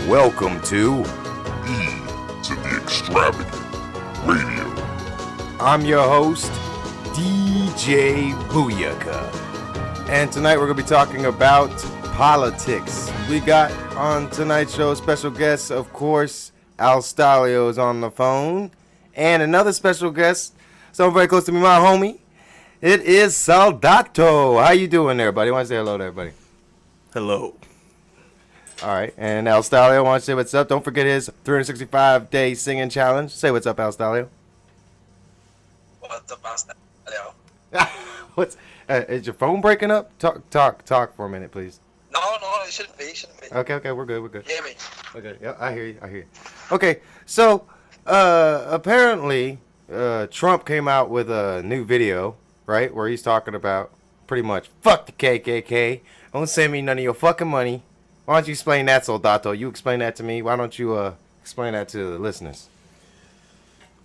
Welcome to To the Extravagant Radio. I'm your host, DJ Booyaka. And tonight we're going to be talking about politics. We got on tonight's show special guests, of course, Alstallio is on the phone. And another special guest, someone very close to me, my homie. It is Soldado. How you doing there, buddy? Want to say hello to everybody? Hello. All right, and Alstallio wants to say what's up. Don't forget his 365-day singing challenge. Say what's up, Alstallio. What's up, Alstallio? What's is your phone breaking up? Talk for a minute, please. No, it shouldn't be. Okay, we're good. You hear me? Okay, yeah, I hear you. Okay, so apparently Trump came out with a new video, right, where he's talking about pretty much fuck the KKK. Don't send me none of your fucking money. Why don't you explain that, Soldado? You explain that to me. Why don't you explain that to the listeners?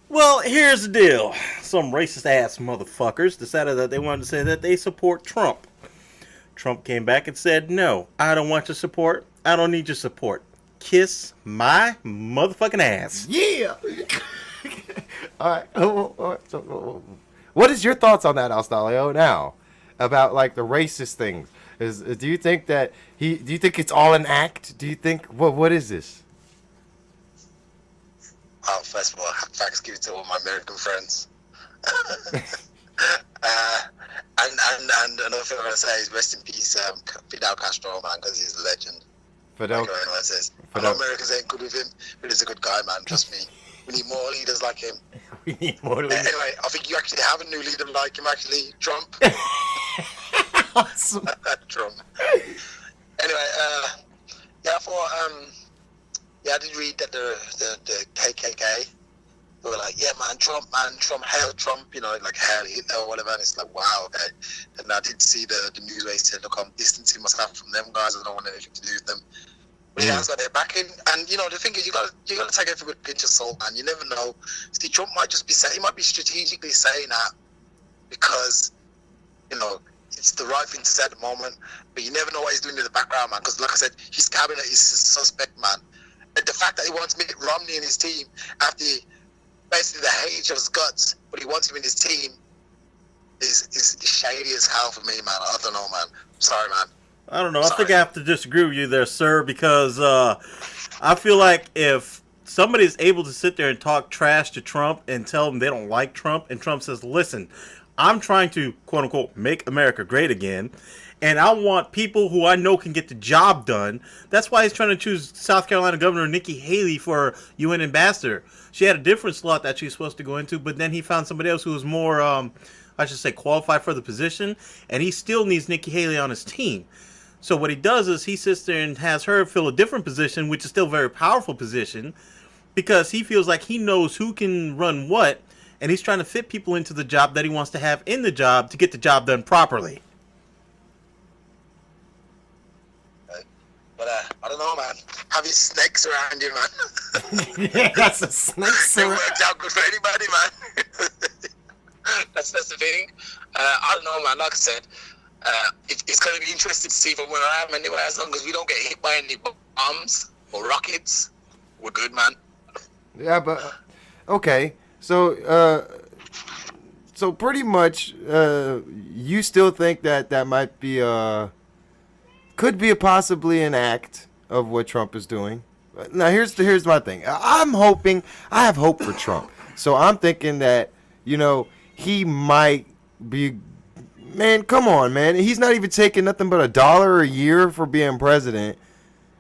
Well, here's the deal. Some racist-ass motherfuckers decided that they wanted to say that they support Trump. Trump came back and said, no, I don't want your support. I don't need your support. Kiss my motherfucking ass. Yeah! All right. So, what is your thoughts on that, Alstallio, now? About, like, the racist things? Do you think that do you think it's all an act? Do you think what is this? First of all, Thanksgiving to all my American friends. and another thing I'm gonna say is rest in peace, Fidel Castro, man, because he's a legend. Fidel. Like everyone says. I know Americans ain't good with him, but he's a good guy, man. Trust me. We need more leaders like him. We need more leaders. Anyway, I think you actually have a new leader like him, actually, Trump. Awesome. Trump. Anyway, yeah, I thought, I did read that the KKK, they were like, yeah, man, Trump, hail Trump, you know, like hail Hitler or whatever, and it's like, wow, okay. And I did see the news where he said, look, I'm distancing myself from them guys, I don't want anything to do with them. But he has got their backing, and you know, the thing is, you gotta take everything with a pinch of salt, man. You never know. See, Trump might just be saying, he might be strategically saying that because, you know, it's the right thing to say at the moment, but you never know what he's doing in the background, man. Because, like I said, his cabinet is suspect, man. And the fact that he wants Mitt Romney in his team after basically the hate each other's guts, but he wants him in his team is shady as hell for me, man. I don't know, man. Sorry, man. I don't know. I think I have to disagree with you there, sir, because I feel like if somebody is able to sit there and talk trash to Trump and tell them they don't like Trump, and Trump says, listen, I'm trying to, quote unquote, make America great again, and I want people who I know can get the job done. That's why he's trying to choose South Carolina Governor Nikki Haley for UN ambassador. She had a different slot that she's supposed to go into, but then he found somebody else who was more, qualified for the position, and he still needs Nikki Haley on his team. So what he does is he sits there and has her fill a different position, which is still a very powerful position, because he feels like he knows who can run what, and he's trying to fit people into the job that he wants to have in the job to get the job done properly. But I don't know, man. Having snakes around you, man. Yeah, that's a snake. It worked out good for anybody, man. that's the thing. I don't know, man. Like I said, it's going to be interesting to see from where I am anyway. As long as we don't get hit by any bombs or rockets, we're good, man. Yeah, but okay. So pretty much, you still think that might be could be possibly an act of what Trump is doing. Now here's my thing. I have hope for Trump. So I'm thinking that, you know, he might be. Man, come on, man. He's not even taking nothing but $1 a year for being president.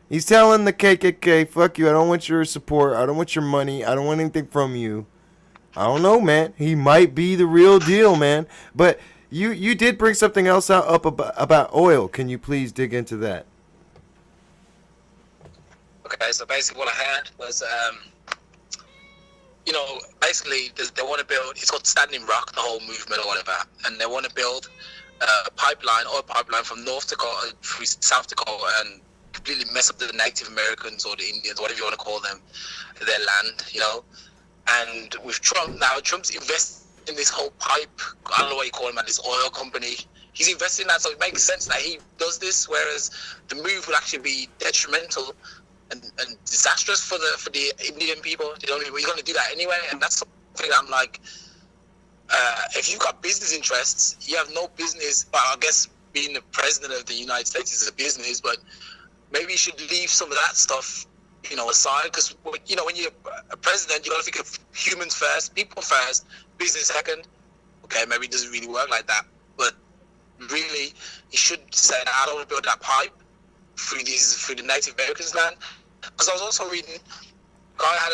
He's telling the KKK, fuck you, I don't want your support, I don't want your money, I don't want anything from you. I don't know, man. He might be the real deal, man. But you did bring something else up about oil. Can you please dig into that? Okay, so basically what I had was, you know, basically they want to build, it's called Standing Rock, the whole movement or whatever, and they want to build a oil pipeline from North Dakota through South Dakota and completely mess up the Native Americans or the Indians, whatever you want to call them, their land, you know. And with Trump now, Trump's investing in this whole pipe, I don't know what you call him, this oil company. He's investing in that, so it makes sense that he does this, whereas the move will actually be detrimental and disastrous for the Indian people. You know, we're going to do that anyway, and that's something I'm like, if you've got business interests, you have no business. Well, I guess being the president of the United States is a business, but maybe you should leave some of that stuff, aside, because when you're a president, you got to think of humans first, people first, business second. Okay, maybe it doesn't really work like that, but really, you should say, I don't want to build that pipe through the Native Americans' land. Because I was also reading, guy had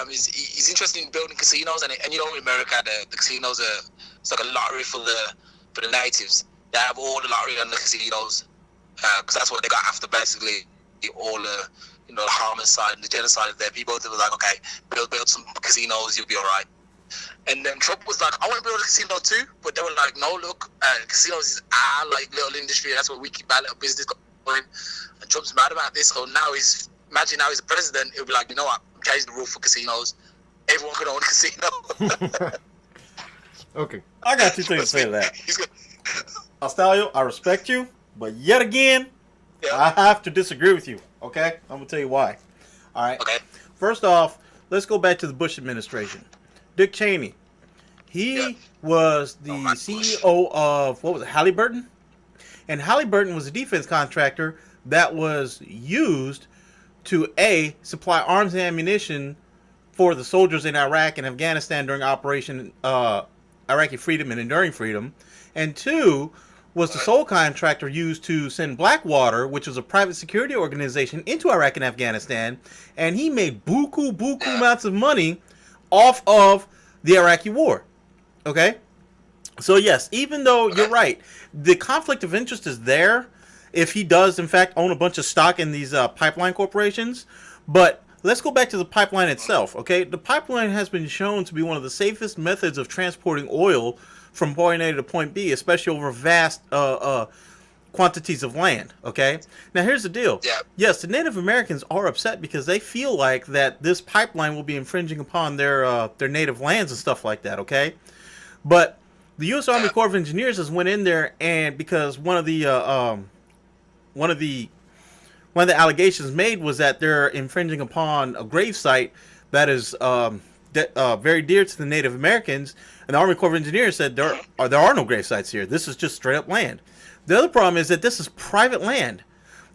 he's interested in building casinos, and in America, the casinos it's like a lottery for the natives. They have all the lottery and the casinos, because that's what they got after basically all the the homicide and the genocide of their people. They were like, okay, build some casinos, you'll be all right. And then Trump was like, I want to build a casino too, but they were like, no, look, casinos is our little industry. That's what we keep our little business going. And Trump's mad about this. So now imagine now he's a president. He'll be like, you know what? I'm changing the rule for casinos. Everyone can own a casino. Okay. I got two things to say to that. Alstallio, I respect you, but yet again, I have to disagree with you. Okay? I'm going to tell you why. All right? Okay. First off, let's go back to the Bush administration. Dick Cheney. He was the CEO of, Halliburton? And Halliburton was a defense contractor that was used to, supply arms and ammunition for the soldiers in Iraq and Afghanistan during Operation Iraqi Freedom and Enduring Freedom. And 2, was the sole contractor used to send Blackwater, which was a private security organization, into Iraq and Afghanistan. And he made buku amounts of money off of the Iraqi war. Okay? So yes, even though you're right, the conflict of interest is there if he does in fact own a bunch of stock in these pipeline corporations. But let's go back to the pipeline itself. Okay? The pipeline has been shown to be one of the safest methods of transporting oil from point A to point B, especially over vast quantities of land. Okay? Now here's the deal. Yeah. Yes, the Native Americans are upset because they feel like that this pipeline will be infringing upon their native lands and stuff like that. Okay? But the U.S. Army Corps of Engineers has went in there, and because one of the allegations made was that they're infringing upon a grave site that is very dear to the Native Americans, and the Army Corps of Engineers said there are no grave sites here. This is just straight up land. The other problem is that this is private land.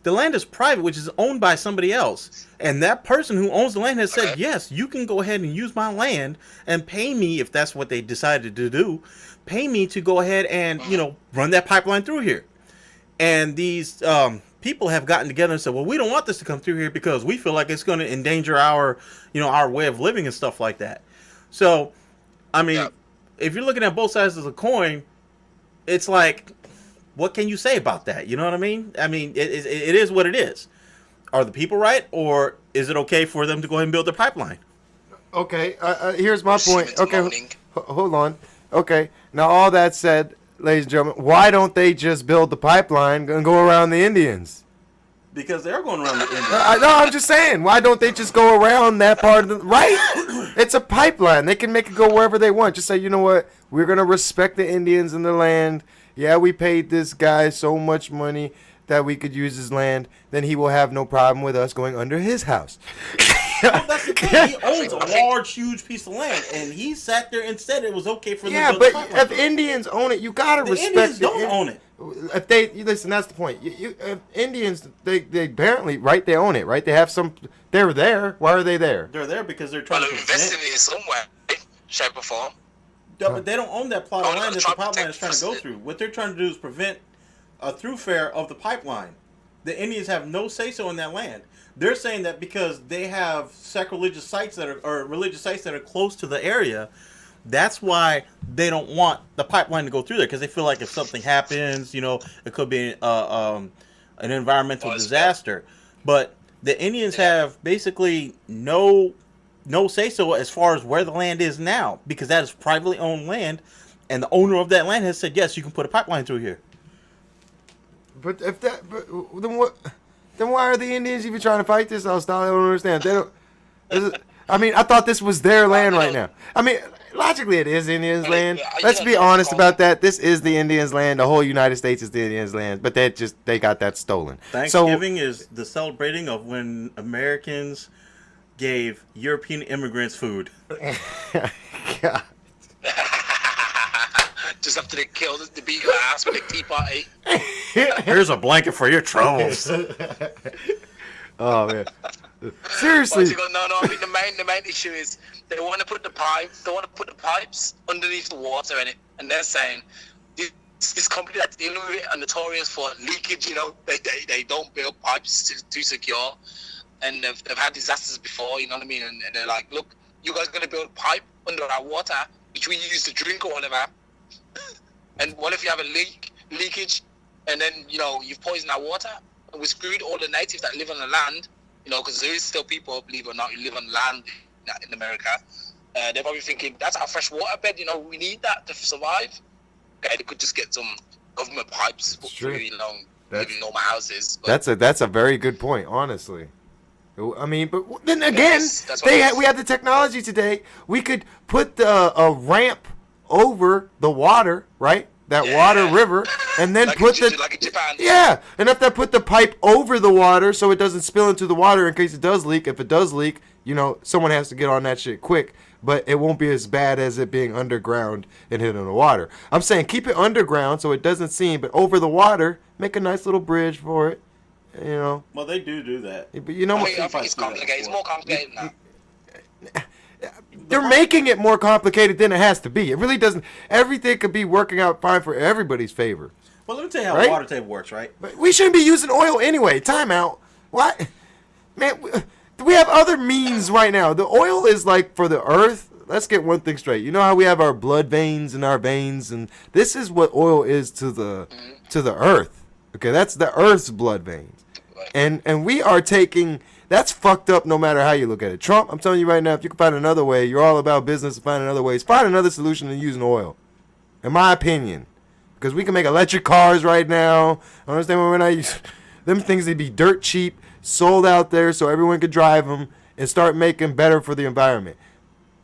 The land is private, which is owned by somebody else. And that person who owns the land has said, yes, you can go ahead and use my land and pay me, if that's what they decided to do, pay me to go ahead and, run that pipeline through here. And these people have gotten together and said, well, we don't want this to come through here because we feel like it's going to endanger our way of living and stuff like that. So, I mean, if you're looking at both sides of the coin, it's like, what can you say about that? You know what I mean? I mean, it is what it is. Are the people right, or is it okay for them to go ahead and build their pipeline? Okay, here's my point. Okay, hold on. Okay, now all that said, ladies and gentlemen, why don't they just build the pipeline and go around the Indians? Because they're going around the Indians. I'm just saying, why don't they just go around that part of the... Right? It's a pipeline. They can make it go wherever they want. Just say, you know what? We're going to respect the Indians and the land. Yeah, we paid this guy so much money that we could use his land. Then he will have no problem with us going under his house. Well, that's the thing. He owns a large, huge piece of land, and he sat there and said it was okay for them to build the pipeline. If Indians own it, you gotta respect. Indians don't own it. If they listen, that's the point. If Indians, they apparently they own it, right? They have some. They're there. Why are they there? They're there because they're trying to invest in it somewhere, shape or form. Yeah, but they don't own that plot of land that the pipeline is trying to go through. What they're trying to do is prevent a throughfare of the pipeline. The Indians have no say-so in that land. They're saying that because they have sacrilegious sites or religious sites that are close to the area, that's why they don't want the pipeline to go through there, because they feel like if something happens, it could be an environmental disaster. But the Indians have basically no say-so as far as where the land is now, because that is privately owned land, and the owner of that land has said, yes, you can put a pipeline through here. But then what? Then why are the Indians even trying to fight this? I don't understand. They don't. I mean, I thought this was their land right now. I mean, Logically, it is Indians' land. Yeah, Let's yeah, be that's honest called- about that. This is the Indians' land. The whole United States is the Indians' land, but they got that stolen. Thanksgiving is the celebrating of when Americans gave European immigrants food. God. Just after they killed the beat your ass with a tea party. Here's a blanket for your troubles. Oh man. Seriously. No. I mean the main issue is they want to put the pipes underneath the water in it, and they're saying this company that's dealing with it are notorious for leakage. You know, they don't build pipes too secure, and they've had disasters before. You know what I mean? And they're like, look, you guys are gonna build a pipe under our water, which we use to drink or whatever. And what if you have a leakage, and then you've poisoned our water, and we screwed all the natives that live on the land. Because there is still people, believe it or not, who live on land in America. They're probably thinking, that's our fresh water bed, we need that to survive. Okay, they could just get some government pipes for, live in normal houses. But That's a very good point, honestly. I mean, but then again, we have the technology today. We could put a ramp over the water, right? That water river, and then like put like in Japan. Yeah, and if they put the pipe over the water so it doesn't spill into the water in case it does leak. If it does leak, someone has to get on that shit quick. But it won't be as bad as it being underground and hitting the water. I'm saying keep it underground so it doesn't seem, but over the water, make a nice little bridge for it. Well, they do that. But I think it's complicated. It's more complicated than that. They're making it more complicated than it has to be. It really doesn't. Everything could be working out fine for everybody's favor. Well, let me tell you how the water table works, right? But we shouldn't be using oil anyway. Time out. What? Man, we have other means right now. The oil is like for the earth. Let's get one thing straight. You know how we have our blood veins in our veins, and this is what oil is to the earth. Okay, that's the earth's blood veins, and we are taking. That's fucked up no matter how you look at it. Trump, I'm telling you right now, if you can find another way, you're all about business and finding other ways. Find another solution than using oil, in my opinion. Because we can make electric cars right now. I understand when we're not using them things. They'd be dirt cheap, sold out there so everyone could drive them and start making better for the environment.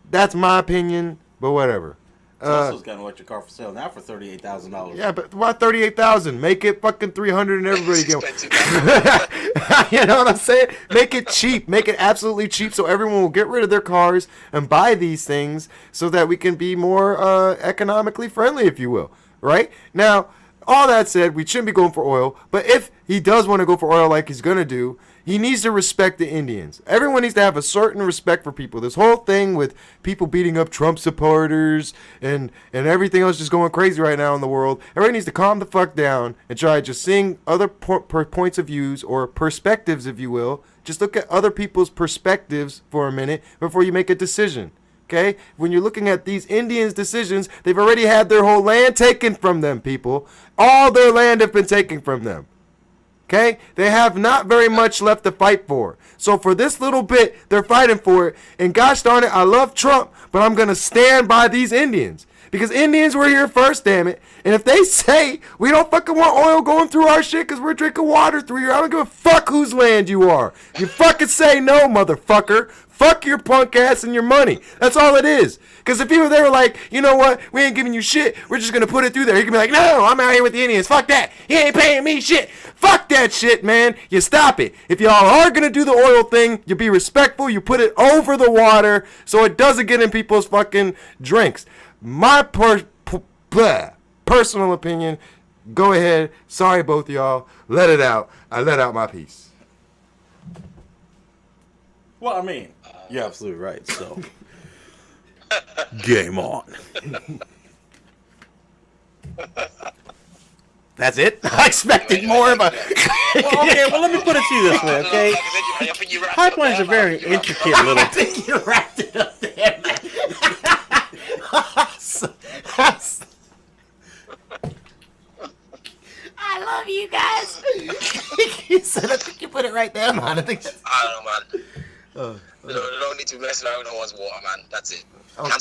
That's my opinion, but whatever. Tesla's got an electric car for sale now for $38,000. Yeah, but why $38,000? Make it fucking $300 and everybody go. You know what I'm saying? Make it cheap. Make it absolutely cheap so everyone will get rid of their cars and buy these things so that we can be more economically friendly, if you will. Right? Now, all that said, we shouldn't be going for oil. But if he does want to go for oil like he's going to do, he needs to respect the Indians. Everyone needs to have a certain respect for people. This whole thing with people beating up Trump supporters and everything else just going crazy right now in the world. Everybody needs to calm the fuck down and try just seeing other points of views or perspectives, if you will. Just look at other people's perspectives for a minute before you make a decision. Okay? When you're looking at these Indians' decisions, they've already had their whole land taken from them, people. All their land have been taken from them. Okay? They have not very much left to fight for. So for this little bit, they're fighting for it. And gosh darn it, I love Trump, but I'm going to stand by these Indians. Because Indians were here first, damn it. And if they say we don't fucking want oil going through our shit because we're drinking water through here, I don't give a fuck whose land you are. You fucking say no, motherfucker. Fuck your punk ass and your money. That's all it is. Because if people, they were like, you know what, we ain't giving you shit, we're just going to put it through there. He can be like, no, I'm out here with the Indians. Fuck that. He ain't paying me shit. Fuck that shit, man. You stop it. If y'all are going to do the oil thing, you be respectful. You put it over the water so it doesn't get in people's fucking drinks. My personal opinion, go ahead. Sorry, both of y'all. Let it out. I let out my piece. Well, I mean, you're absolutely right. So, game on. That's it? I expected more of a... Well, let me put it to you this way, okay? Pipelines are very intricate little... I think you wrapped it up there, man. I love you guys. You said I think you put it right there, man. I don't know, man. They don't need to mess around with no one's water, man. That's it.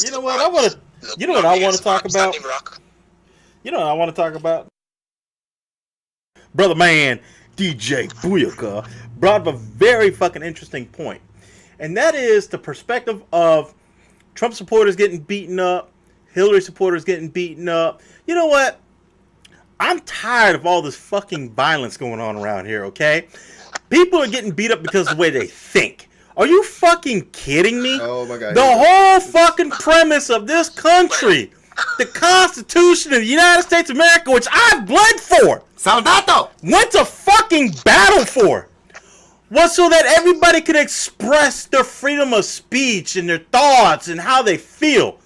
You know what? I want to talk about. You know what I want to talk about? Brother man, DJ Booyaka brought up a very fucking interesting point. And that is the perspective of Trump supporters getting beaten up. Hillary supporters getting beaten up. You know what? I'm tired of all this fucking violence going on around here, okay? People are getting beat up because of the way they think. Are you fucking kidding me? Oh my God. The whole fucking premise of this country, the Constitution of the United States of America, which I've bled for, Soldado! went to fucking battle for, was so that everybody could express their freedom of speech and their thoughts and how they feel.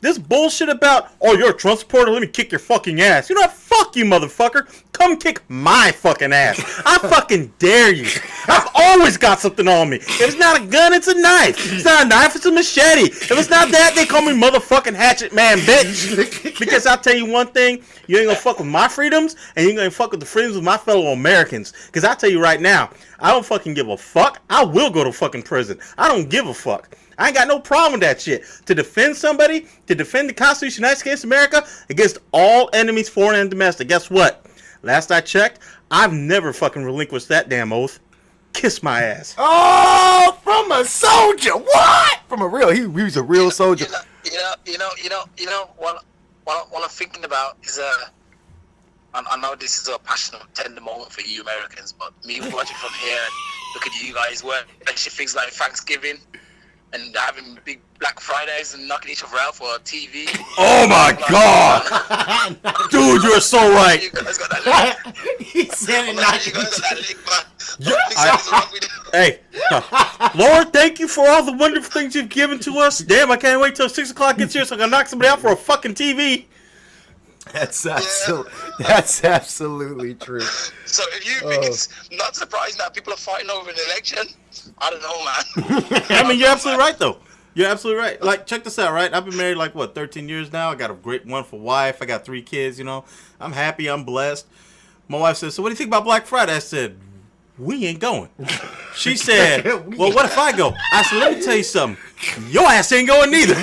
This bullshit about, oh, you're a Trump supporter, let me kick your fucking ass. You know what? Fuck you, motherfucker. Come kick my fucking ass. I fucking dare you. I've always got something on me. If it's not a gun, it's a knife. If it's not a knife, it's a machete. If it's not that, they call me motherfucking hatchet man, bitch. Because I'll tell you one thing, you ain't gonna fuck with my freedoms, and you ain't gonna fuck with the freedoms of my fellow Americans. Because I'll tell you right now, I don't fucking give a fuck. I will go to fucking prison. I don't give a fuck. I ain't got no problem with that shit. To defend somebody, to defend the Constitution of the United States of America against all enemies, foreign and domestic. Guess what? Last I checked, I've never fucking relinquished that damn oath. Kiss my ass. Oh, from a soldier. What? From a real, he was a real soldier. What I'm thinking about is I know this is a passionate, tender moment for you Americans, but me watching from here, look at you guys, work, actually things like Thanksgiving and having big Black Fridays and knocking each other out for TV. Oh my God, dude, you're so right. You guys got that link. He said it You not. guys got that link, man. Hey, Lord, thank you for all the wonderful things you've given to us. Damn, I can't wait till 6 o'clock gets here so I can knock somebody out for a fucking TV. That's absolutely true. So if you think it's not surprising that people are fighting over an election, I don't know, man. I mean, you're absolutely right, though. You're absolutely right. Like, check this out, right? I've been married, 13 years now. I got a great, wonderful wife. I got 3 kids, you know. I'm happy. I'm blessed. My wife said, so what do you think about Black Friday? I said, we ain't going. She said, well, what if I go? I said, let me tell you something. Your ass ain't going neither.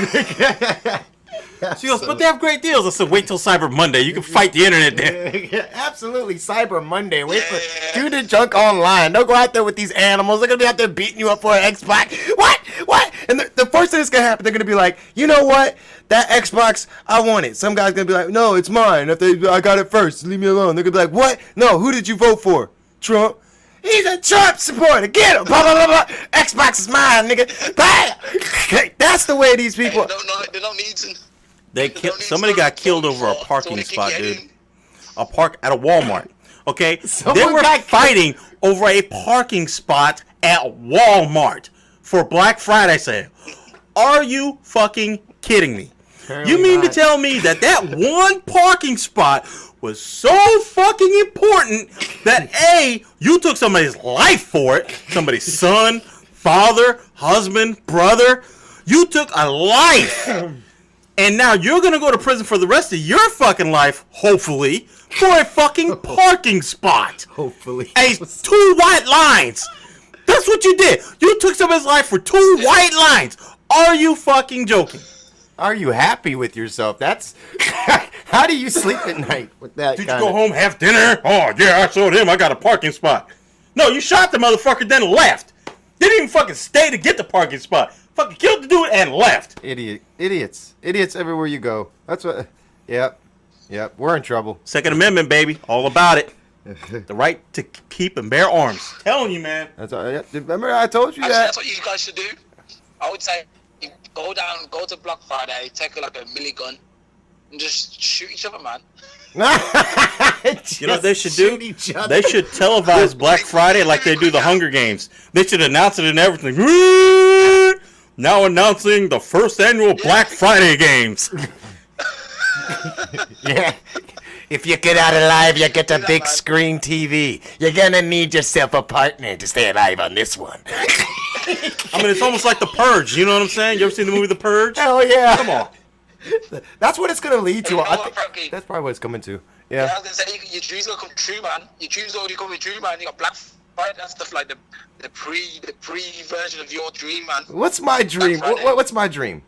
She goes, but they have great deals. I said, wait till Cyber Monday. You can fight the internet then. Absolutely, Cyber Monday. Wait for do the junk online. Don't go out there with these animals. They're gonna be out there beating you up for an Xbox. What? And the first thing that's gonna happen, they're gonna be like, you know what? That Xbox, I want it. Some guy's gonna be like, no, it's mine. I got it first. Leave me alone. They're gonna be like, what? No, who did you vote for? Trump. He's a Trump supporter. Get him. Blah, blah, blah, blah. Xbox is mine, nigga. Bam. That's the way these people. They don't need to. Somebody got killed over a parking spot, dude. A park at a Walmart. Okay? They were fighting over a parking spot at Walmart for Black Friday sale. Are you fucking kidding me? You mean to tell me that one parking spot was so fucking important that A, you took somebody's life for it, somebody's son, father, husband, brother, you took a life, and now you're gonna go to prison for the rest of your fucking life, hopefully, for a fucking parking spot. Hopefully. 2 white lines. That's what you did. You took somebody's life for 2 white lines. Are you fucking joking? Are you happy with yourself? That's how do you sleep at night with that? Did you go home, have dinner? Oh yeah, I showed him I got a parking spot. No, you shot the motherfucker, then left. Didn't even fucking stay to get the parking spot. Fucking killed the dude and left. Idiots everywhere you go. That's what. Yep. We're in trouble. Second Amendment, baby, all about it. The right to keep and bear arms. Telling you, man. That's all. Yeah. Remember I told you Actually, that. that's what you guys should do. I would say go to Black Friday, take a minigun, and just shoot each other, man. You know what they should do? They should televise Black Friday like they do the Hunger Games. They should announce it and everything. Now announcing the first annual Black Friday games. Yeah. If you get out alive, you get a big screen TV. You're gonna need yourself a partner to stay alive on this one. I mean, it's almost like The Purge. You know what I'm saying? You ever seen the movie The Purge? Hell yeah. Come on. That's what it's gonna lead to. You know I what, think Frankie? that's probably what it's coming to. Yeah, I Yeah. was gonna say your dreams gonna come true, man. Your dreams already coming true, man. You got Black Friday, that stuff like the pre version of your dream, man. What's my dream? What's my dream?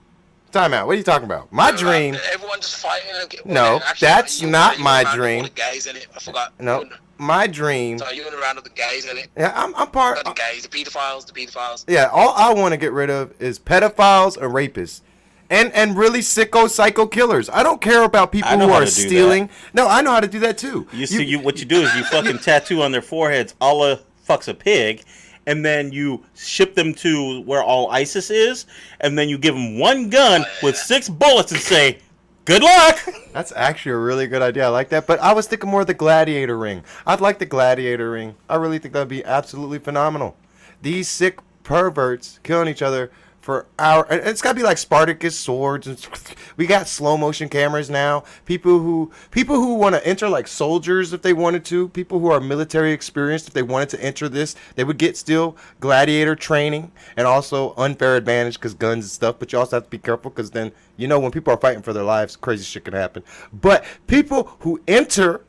Time out. What are you talking about? My dream. Everyone just fighting. No, that's not my dream. The gays in it. I forgot. No, my dream. So you're in around of the gays in it. Yeah, I'm part. The gays, the pedophiles. Yeah, all I want to get rid of is pedophiles and rapists. and really sicko psycho killers. I don't care about people I know who how are to do stealing. No, I know how to do that too. What you do is you fucking tattoo on their foreheads Allah fucks a pig, and then you ship them to where all ISIS is, and then you give them one gun with 6 bullets and say, good luck! That's actually a really good idea. I like that. But I was thinking more of the gladiator ring. I'd like the gladiator ring. I really think that'd be absolutely phenomenal. These sick perverts killing each other for hours. It's got to be like Spartacus swords. We got slow motion cameras now. People who want to enter like soldiers if they wanted to. People who are military experienced if they wanted to enter this, they would get still gladiator training and also unfair advantage because guns and stuff. But you also have to be careful because then when people are fighting for their lives, crazy shit can happen. But people who enter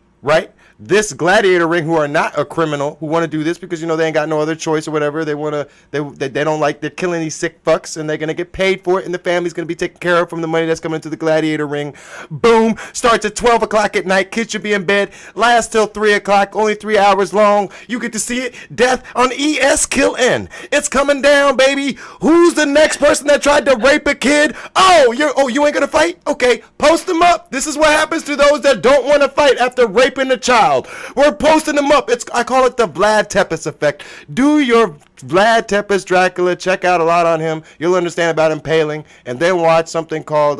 this gladiator ring who are not a criminal who want to do this because they ain't got no other choice or whatever, they don't like, they're killing these sick fucks and they're gonna get paid for it and the family's gonna be taken care of from the money that's coming into the gladiator ring. Boom, starts at 12 o'clock at night, kids should be in bed, lasts till 3 o'clock, only 3 hours long. You get to see it. Death on ES Kill N. It's coming down, baby. Who's the next person that tried to rape a kid? You ain't gonna fight? Okay, post them up. This is what happens to those that don't want to fight after raping a child. We're posting them up. I call it the Vlad Tepes effect. Do your Vlad Tepes Dracula. Check out a lot on him. You'll understand about impaling. And then watch something called,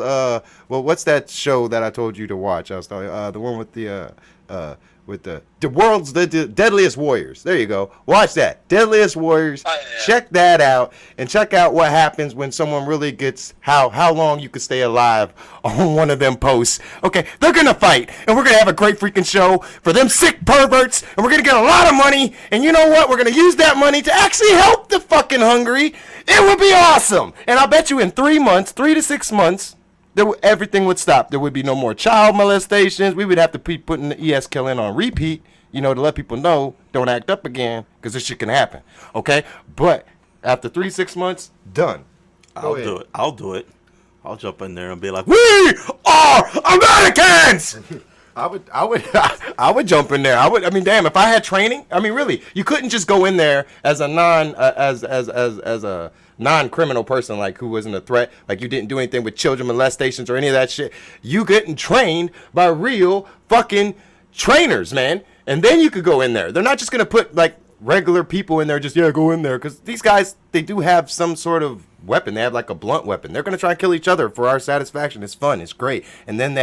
what's that show that I told you to watch? The one with the world's deadliest warriors. There you go. Watch that. Deadliest Warriors. Oh, yeah. Check that out and check out what happens when someone really gets how long you can stay alive on one of them posts. Okay, they're gonna fight and we're gonna have a great freaking show for them sick perverts and we're gonna get a lot of money and you know what? We're gonna use that money to actually help the fucking hungry. It would be awesome. And I'll bet you in 3 to 6 months, everything would stop. There would be no more child molestations. We would have to be putting the ES Kill N on repeat, to let people know, don't act up again, because this shit can happen. Okay? But after 3 to 6 months, done. I'll do it. I'll jump in there and be like, we are Americans! I would jump in there. Damn, if I had training, really, you couldn't just go in there as a non-criminal person, like who wasn't a threat, like you didn't do anything with children molestations or any of that shit. You getting trained by real fucking trainers, man. And then you could go in there. They're not just gonna put like regular people in there, go in there, because these guys, they do have some sort of weapon. They have like a blunt weapon. They're gonna try and kill each other for our satisfaction. It's fun. It's great. And then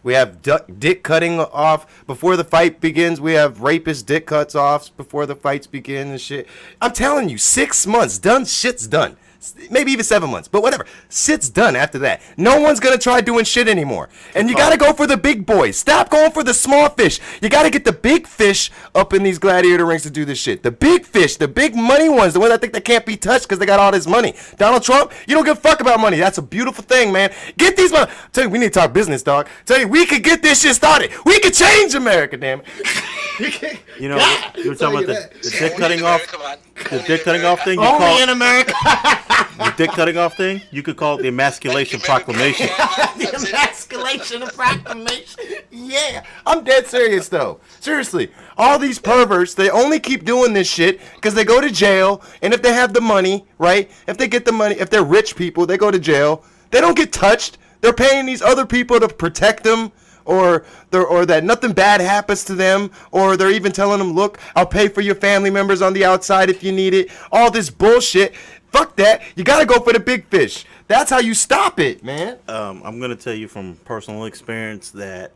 we have dick cutting off before the fight begins. We have rapist dick cuts off before the fights begin and shit. I'm telling you, 6 months done. Shit's done. Maybe even 7 months, but whatever. Shit's done after that. No one's gonna try doing shit anymore. And you gotta go for the big boys. Stop going for the small fish. You gotta get the big fish up in these gladiator rings to do this shit. The big fish, the big money ones, the ones I think that can't be touched because they got all this money. Donald Trump, you don't give a fuck about money. That's a beautiful thing, man. Get these money. Tell you, we need to talk business, dog. Tell you, we could get this shit started. We could change America, damn it. You were talking about the dick cutting off. The dick cutting off thing. Only in America. The dick cutting off thing. You could call it the emasculation proclamation. The emasculation proclamation. Yeah, I'm dead serious though. Seriously, all these perverts, they only keep doing this shit because they go to jail, and if they have the money, right? If they get the money, if they're rich people, they go to jail. They don't get touched. They're paying these other people to protect them. Or that nothing bad happens to them, or they're even telling them, look, I'll pay for your family members on the outside if you need it. All this bullshit. Fuck that. You gotta go for the big fish. That's how you stop it, man. I'm gonna tell you from personal experience that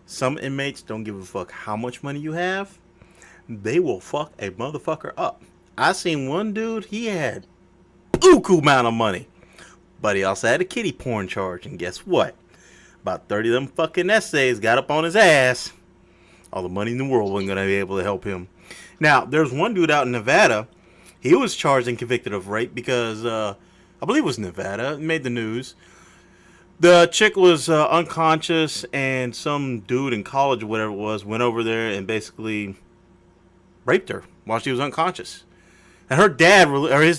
some inmates don't give a fuck how much money you have. They will fuck a motherfucker up. I seen one dude, he had buku amount of money, but he also had a kiddie porn charge, and guess what? About 30 of them fucking essays got up on his ass. All the money in the world wasn't going to be able to help him. Now, there's one dude out in Nevada. He was charged and convicted of rape because, I believe it was Nevada. It made the news. The chick was unconscious, and some dude in college or whatever it was went over there and basically raped her while she was unconscious. And his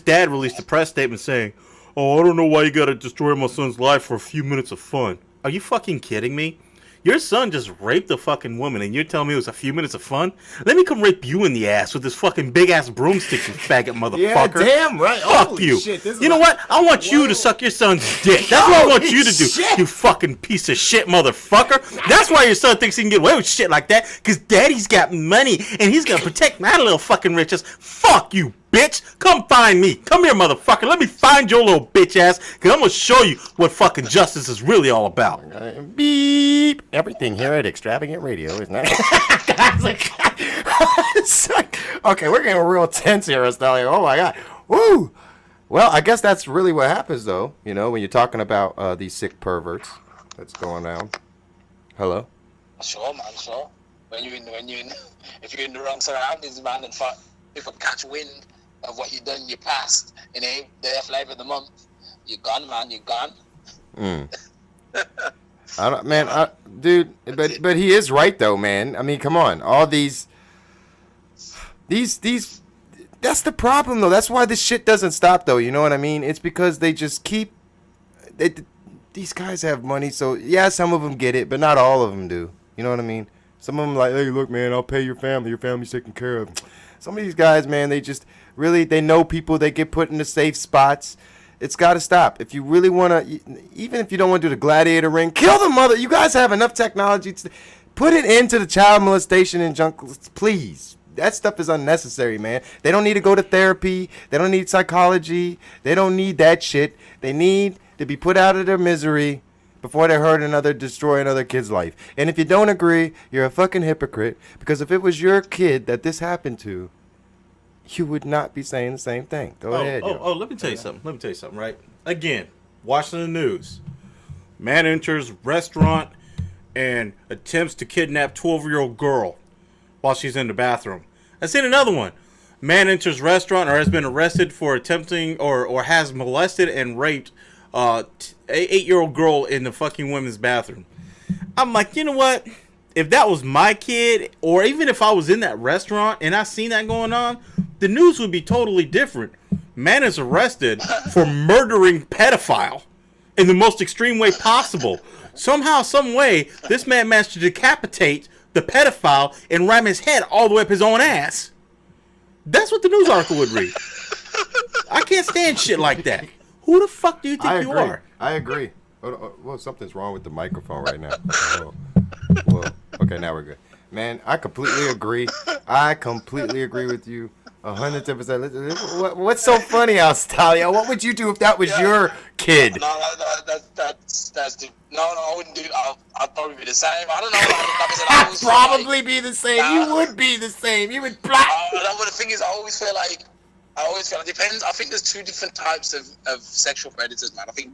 dad released a press statement saying, "Oh, I don't know why you got to destroy my son's life for a few minutes of fun." Are you fucking kidding me? Your son just raped a fucking woman, and you're telling me it was a few minutes of fun? Let me come rape you in the ass with this fucking big ass broomstick, you faggot motherfucker. Yeah, damn right. Fuck Holy you. shit, this is You know like- what? I want you to suck your son's dick. That's what I want you to do. Shit. You fucking piece of shit motherfucker. That's why your son thinks he can get away with shit like that, because daddy's got money, and he's gonna protect my little fucking riches. Fuck you, bitch. Come find me. Come here, motherfucker. Let me find your little bitch ass, because I'm gonna show you what fucking justice is really all about. Beep. Everything here at Extravagant Radio is not. Okay, we're getting real tense here, Alstallio. Oh my god. Woo. Well, I guess that's really what happens, though. You know, when you're talking about these sick perverts that's going on. Hello. Sure, man, sure. If you're in the wrong surroundings, man, and people catch wind of what you've done in your past, in the flavor of the month, you're gone, man. You're gone. I don't, man, dude. But he is right, though, man. I mean, come on. All these. That's the problem, though. That's why this shit doesn't stop, though. You know what I mean? It's because they just keep. These guys have money, so yeah, some of them get it, but not all of them do. You know what I mean? Some of them like, hey, look, man, I'll pay your family. Your family's taken care of. Some of these guys, man, they just really, they know people. They get put into safe spots. It's got to stop. If you really want to, even if you don't want to do the gladiator ring, kill the mother. You guys have enough technology to put it into the child molestation and junk. Please. That stuff is unnecessary, man. They don't need to go to therapy. They don't need psychology. They don't need that shit. They need to be put out of their misery before they destroy another kid's life. And if you don't agree, you're a fucking hypocrite. Because if it was your kid that this happened to, you would not be saying the same thing. Go ahead. Let me tell you something. Right? Again, watching the news. Man enters restaurant and attempts to kidnap 12-year-old girl while she's in the bathroom. I seen another one. Man enters restaurant or has been arrested for attempting or has molested and raped a 8-year-old girl in the fucking women's bathroom. I'm like, you know what? If that was my kid, or even if I was in that restaurant and I seen that going on, the news would be totally different. Man is arrested for murdering pedophile in the most extreme way possible. Somehow, some way, this man managed to decapitate the pedophile and ram his head all the way up his own ass. That's what the news article would read. I can't stand shit like that. Who the fuck do you think you are? I agree. Well, something's wrong with the microphone right now. Well, okay, now we're good. Man, I completely agree. I completely agree with you 110%. What's so funny, Alstallio? What would you do if that was your kid? No, I wouldn't do that. I'd probably be the same. I don't know. I'd probably be the same. You would be the same. You would. But the thing is, I always feel it depends. I think there's two different types of sexual predators, man. I think.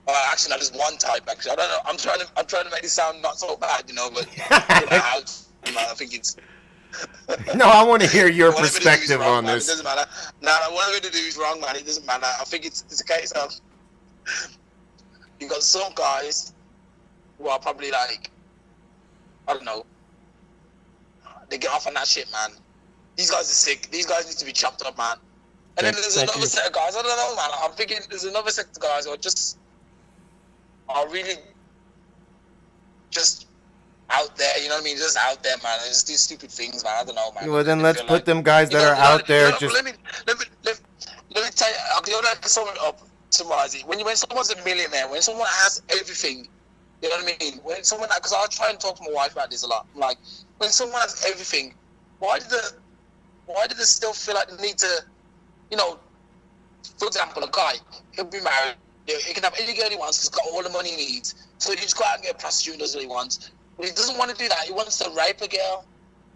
Actually, no, there's one type. Actually, I don't know. I'm trying to make it sound not so bad, you know. But I think it's. No, I want to hear your perspective on this. It doesn't matter. No, whatever to do is wrong, man. It doesn't matter. I think it's a case of you got some guys who are probably like, I don't know, they get off on that shit, man. These guys are sick. These guys need to be chopped up, man. And then there's another set of guys. I don't know, man. I'm thinking there's another set of guys who are really just out there, you know what I mean? Just out there, man. They just do stupid things, man. I don't know, man. Well, then let's put them guys that are out there just. Let me tell you. I'll like someone up summarize it. When someone's a millionaire, when someone has everything, you know what I mean? When someone, because I try and talk to my wife about this a lot. I'm like, when someone has everything, why do they still feel like they need to, you know? For example, a guy, he'll be married. He can have any girl he wants because he's got all the money he needs. So he just go out and get a prostitute and does what he wants. But he doesn't want to do that. He wants to rape a girl.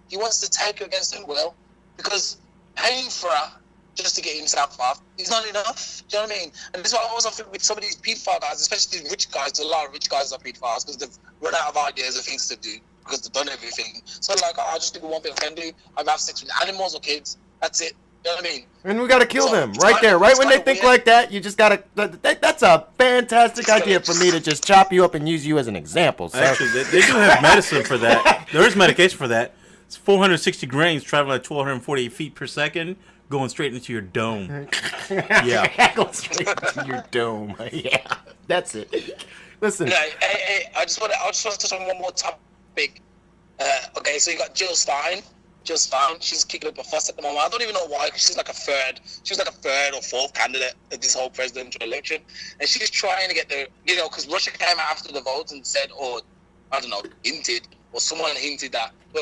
He wants to take her against her will. Because paying for her just to get himself off is not enough. Do you know what I mean? And this is what I also think with some of these pedophile guys, especially these rich guys. There's a lot of rich guys that are pedophiles because they've run out of ideas of things to do because they've done everything. So like, I just do one thing I can do. I have sex with animals or kids. That's it. You know what I mean? And we got to kill them right there. Right when they think like that, you just got to... That's a fantastic idea for me to just chop you up and use you as an example. So. Actually, they do have medicine for that. There is medication for that. It's 460 grains traveling at 1,248 feet per second, going straight into your dome. Yeah. Going straight into your dome. Yeah. That's it. Listen. Hey, I just want to touch on one more topic. Okay, so you got Jill Stein. Jill Stein, she's kicking up a fuss at the moment. I don't even know why, because she's like a third or fourth candidate at this whole presidential election. And she's trying to get because Russia came out after the vote and said, or I don't know, hinted, or someone hinted that the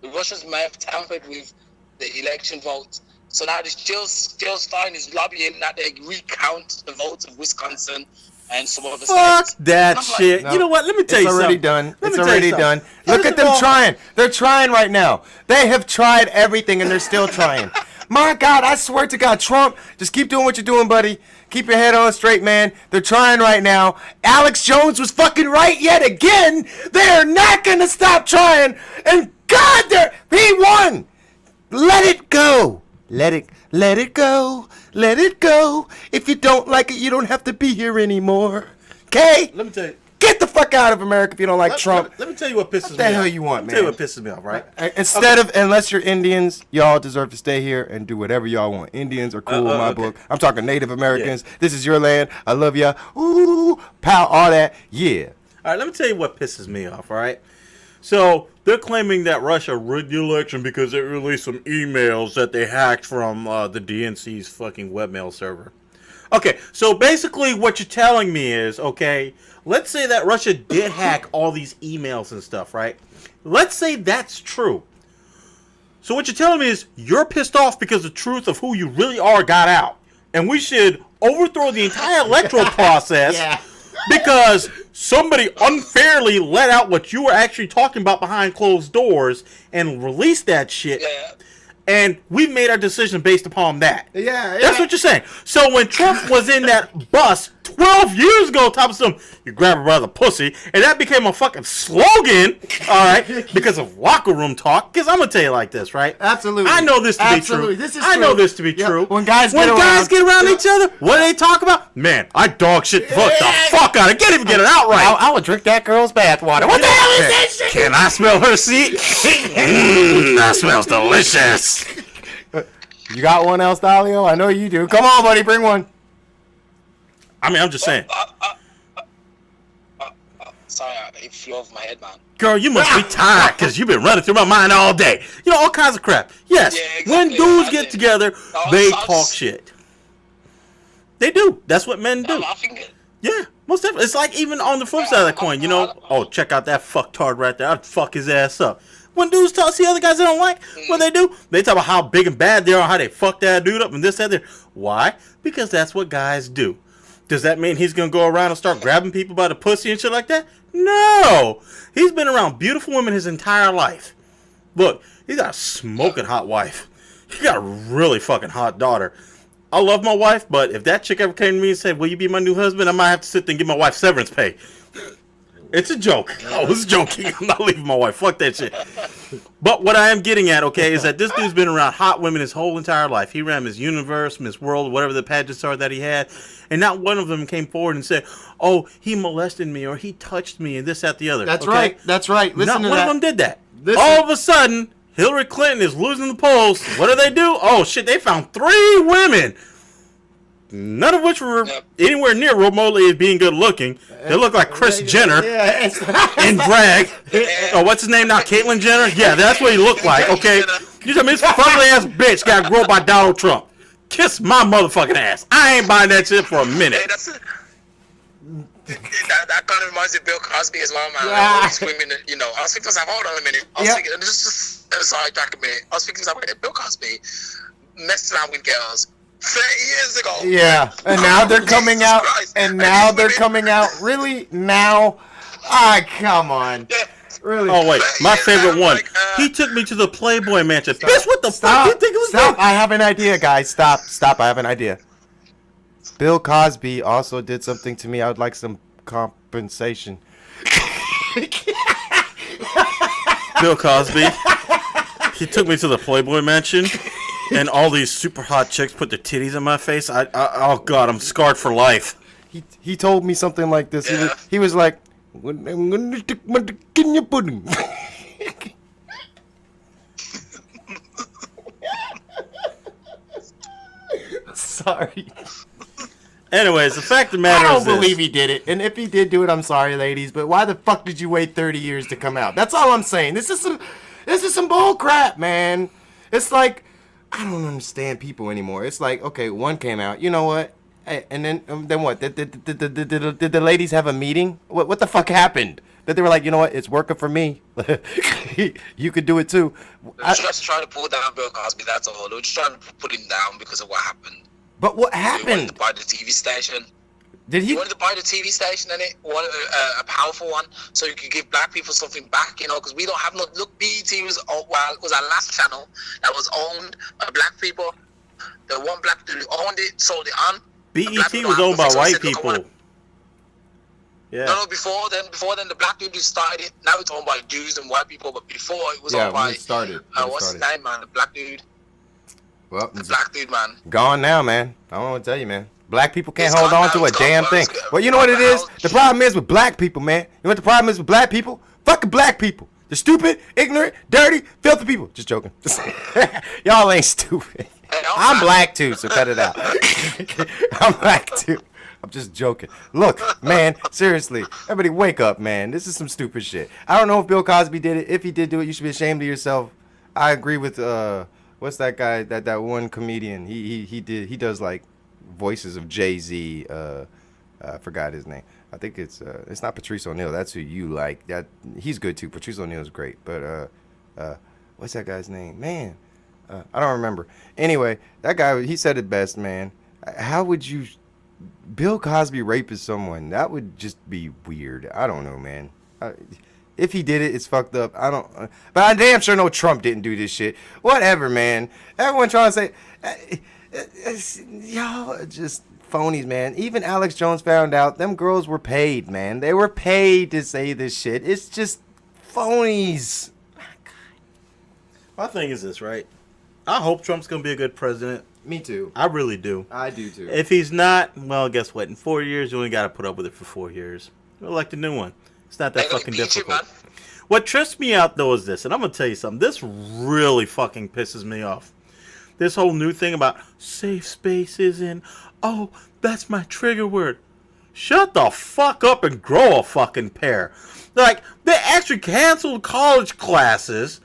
Russians may have tampered with the election votes. So now this Jill Stein is lobbying that they recount the votes of Wisconsin and some other Fuck states. that shit. No, you know what? Let me tell you It's already something. done. Let It's me tell you already something. done. Look First at of them all- trying. They're trying right now. They have tried everything and they're still trying. My God, I swear to God, Trump, just keep doing what you're doing, buddy. Keep your head on straight, man. They're trying right now. Alex Jones was fucking right yet again. They're not gonna stop trying. And God, he won. Let it go. Let it go. Let it go. If you don't like it, you don't have to be here anymore. Okay? Let me tell you. Get the fuck out of America if you don't like Trump. Let me tell you what pisses me off. What the hell you want, Let me tell you man? what pisses me off, right? Unless you're Indians, y'all deserve to stay here and do whatever y'all want. Indians are cool in my okay. book. I'm talking Native Americans. This is your land. I love ya. Ooh, pow, all that. Yeah. All right, let me tell you what pisses me off, all right? So, they're claiming that Russia rigged the election because they released some emails that they hacked from the DNC's fucking webmail server. Okay, so basically what you're telling me is, okay, let's say that Russia did hack all these emails and stuff, right? Let's say that's true. So what you're telling me is you're pissed off because the truth of who you really are got out. And we should overthrow the entire electoral process because somebody unfairly let out what you were actually talking about behind closed doors and released that shit. Yeah. And we've made our decision based upon that. Yeah. That's what you're saying. So when Trump was in that bus 12 years ago, top of some, you grab her by the pussy, and that became a fucking slogan, all right, because of locker room talk. Because I'm going to tell you like this, right? Absolutely. I know this to Absolutely. be true. This is I true. know this to be Yeah. true. When guys get around yeah. each other, what do they talk about? Man, I dog shit the fuck out of it. Can't even get it out right. I would drink that girl's bathwater. What the hell is that shit? Can I smell her seat? That smells delicious. You got one, Alstallio? I know you do. Come on, buddy, bring one. I mean, I'm just saying. Sorry, it flew over my head, man. Girl, you must be tired because you've been running through my mind all day. You know, all kinds of crap. Yes, Yeah, exactly. when dudes I get did. together, No, they I talk was- shit. They do. That's what men do. I think Yeah, most definitely. It's like even on the flip side of the coin, you know, oh, check out that fucktard right there. I'd fuck his ass up. When dudes see other guys they don't like, what they do? They talk about how big and bad they are, how they fuck that dude up and this, that, there. Why? Because that's what guys do. Does that mean he's going to go around and start grabbing people by the pussy and shit like that? No. He's been around beautiful women his entire life. Look, he's got a smoking hot wife. He got a really fucking hot daughter. I love my wife, but if that chick ever came to me and said, will you be my new husband? I might have to sit there and give my wife severance pay. It's a joke. I was joking. I'm not leaving my wife. Fuck that shit. But what I am getting at, okay, is that this dude's been around hot women his whole entire life. He ran Miss Universe, Miss World, whatever the pageants are that he had. And not one of them came forward and said, oh, he molested me or he touched me and this, that, the other. That's okay? right. That's right. Listen Not to one that. of them did that. Listen. All of a sudden, Hillary Clinton is losing the polls. What do? Oh, shit, they found 3 women. None of which were anywhere near remotely as being good looking. They look like Kris Jenner Yeah, in drag. Oh, what's his name now? Caitlyn Jenner? Yeah, that's what he looked like, okay? You tell me this fugly ass bitch got groomed by Donald Trump. Kiss my motherfucking ass. I ain't buying that shit for a minute. Hey, that's it. That kind of reminds me of Bill Cosby as well, man. Yeah. All these women, you know. I was thinking to myself, hold on a minute. I was thinking, just sorry, back a minute. I was thinking to myself, Bill Cosby messed around with girls 30 years ago. Yeah, and now they're coming Jesus out. Christ. And now these they're women- coming out. Really? Now? Ah, come on. Yeah. Really? Oh, wait, my favorite one. Like, He took me to the Playboy Mansion. Bitch, what the Stop. fuck? You think it was Stop. that? I have an idea, guys. Stop. I have an idea. Bill Cosby also did something to me. I would like some compensation. Bill Cosby. He took me to the Playboy Mansion, and all these super hot chicks put their titties in my face. Oh God, I'm scarred for life. He told me something like this. He was like, I'm gonna stick my dick in your pudding. Sorry. Anyways, the fact of the matter I is don't believe this. he did it. And if he did do it, I'm sorry, ladies. But why the fuck did you wait 30 years to come out? That's all I'm saying. This is some bull crap, man. It's like, I don't understand people anymore. It's like, okay, one came out. You know what? And then what? Did the ladies have a meeting? What the fuck happened? That they were like, you know what? It's working for me. You could do it too. They're just trying to pull down Bill Cosby. That's all. They're just trying to put him down because of what happened. But what He wanted happened? to buy the TV station. Did He he? wanted to buy the TV station and it wanted a powerful one, so you could give black people something back, you know, because we don't have no. Look, BET was our last channel that was owned by black people. The one black dude who owned it, sold it on. BET was owned by white people. Yeah. No, before then the black dude who started it. Now it's owned by Jews and white people, but before it was owned by. When it started. What's his name, man? The black dude. Well, The black dude, man. gone now, man. I don't know what to tell you, man. Black people can't It's hold gone on now, to a it's gone, damn bro. thing. It's- Well, you know what it is? The problem is with black people, man. You know what the problem is with black people? Fucking black people. They're stupid, ignorant, dirty, filthy people. Just joking. Y'all ain't stupid. I'm black too, so cut it out. I'm black too. I'm just joking. Look, man, seriously. Everybody wake up, man. This is some stupid shit. I don't know if Bill Cosby did it. If he did do it, you should be ashamed of yourself. I agree with what's that guy, that one comedian. He does like voices of Jay-Z. I forgot his name. I think it's not Patrice O'Neal. That's who you like. That he's good too. Patrice O'Neal's great. But what's that guy's name? Man, I don't remember. Anyway, that guy, he said it best, man. How would you Bill Cosby raping someone? That would just be weird. I don't know, man. If he did it, it's fucked up. I don't. But I damn sure know Trump didn't do this shit. Whatever, man. Everyone trying to say, y'all are just phonies, man. Even Alex Jones found out them girls were paid, man. They were paid to say this shit. It's just phonies. My thing is this, right? I hope Trump's gonna be a good president. Me too. I really do. I do too. If he's not, well, guess what? In 4 years, you only got to put up with it for 4 years. Elect a new one. It's not that fucking difficult. What trips me out, though, is this, and I'm going to tell you something. This really fucking pisses me off. This whole new thing about safe spaces and, oh, that's my trigger word. Shut the fuck up and grow a fucking pair. Like, they actually canceled college classes,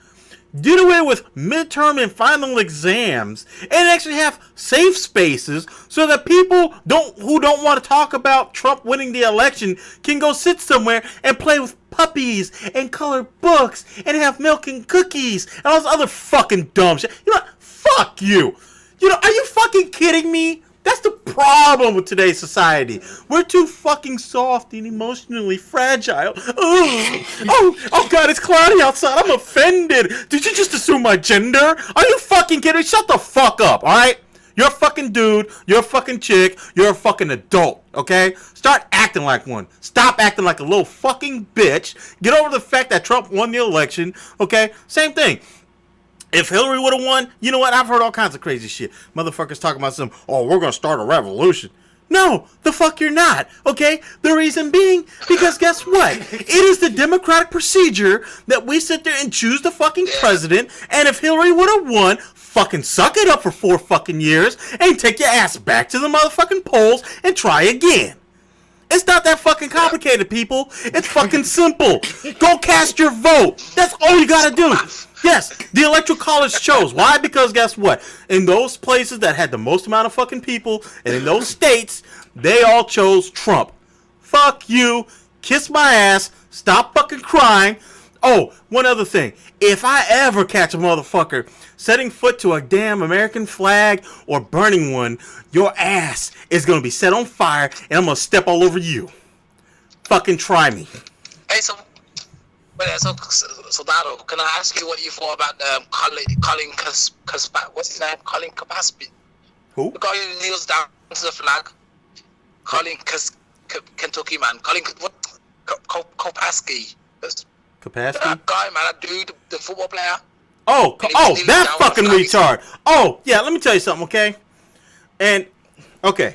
did away with midterm and final exams, and actually have safe spaces so that people who don't want to talk about Trump winning the election can go sit somewhere and play with puppies and color books and have milk and cookies and all this other fucking dumb shit. You know what? Fuck you. You know, are you fucking kidding me? That's the problem with today's society. We're too fucking soft and emotionally fragile. Oh God, it's cloudy outside. I'm offended. Did you just assume my gender? Are you fucking kidding me? Shut the fuck up, alright? You're a fucking dude. You're a fucking chick. You're a fucking adult, okay? Start acting like one. Stop acting like a little fucking bitch. Get over the fact that Trump won the election, okay? Same thing. If Hillary would have won, you know what? I've heard all kinds of crazy shit. Motherfuckers talking about some, oh, we're going to start a revolution. No, the fuck you're not, okay? The reason being, because guess what? It is the democratic procedure that we sit there and choose the fucking president, and if Hillary would have won, fucking suck it up for 4 fucking years, and take your ass back to the motherfucking polls and try again. It's not that fucking complicated, people. It's fucking simple. Go cast your vote. That's all you gotta do. Yes, the Electoral College chose. Why? Because guess what? In those places that had the most amount of fucking people, and in those states, they all chose Trump. Fuck you. Kiss my ass. Stop fucking crying. Oh, one other thing. If I ever catch a motherfucker setting foot to a damn American flag or burning one, your ass is going to be set on fire and I'm going to step all over you. Fucking try me. Hey, so Soldado, can I ask you what you thought about Colin what's his name? Colin Capaspi. Who? The guy who kneels down to the flag. Colin Kentucky man. Colin Kopaski. Capacity? That guy, man, that dude, the football player. Oh, that fucking retard. Oh, yeah, let me tell you something, okay? And, okay.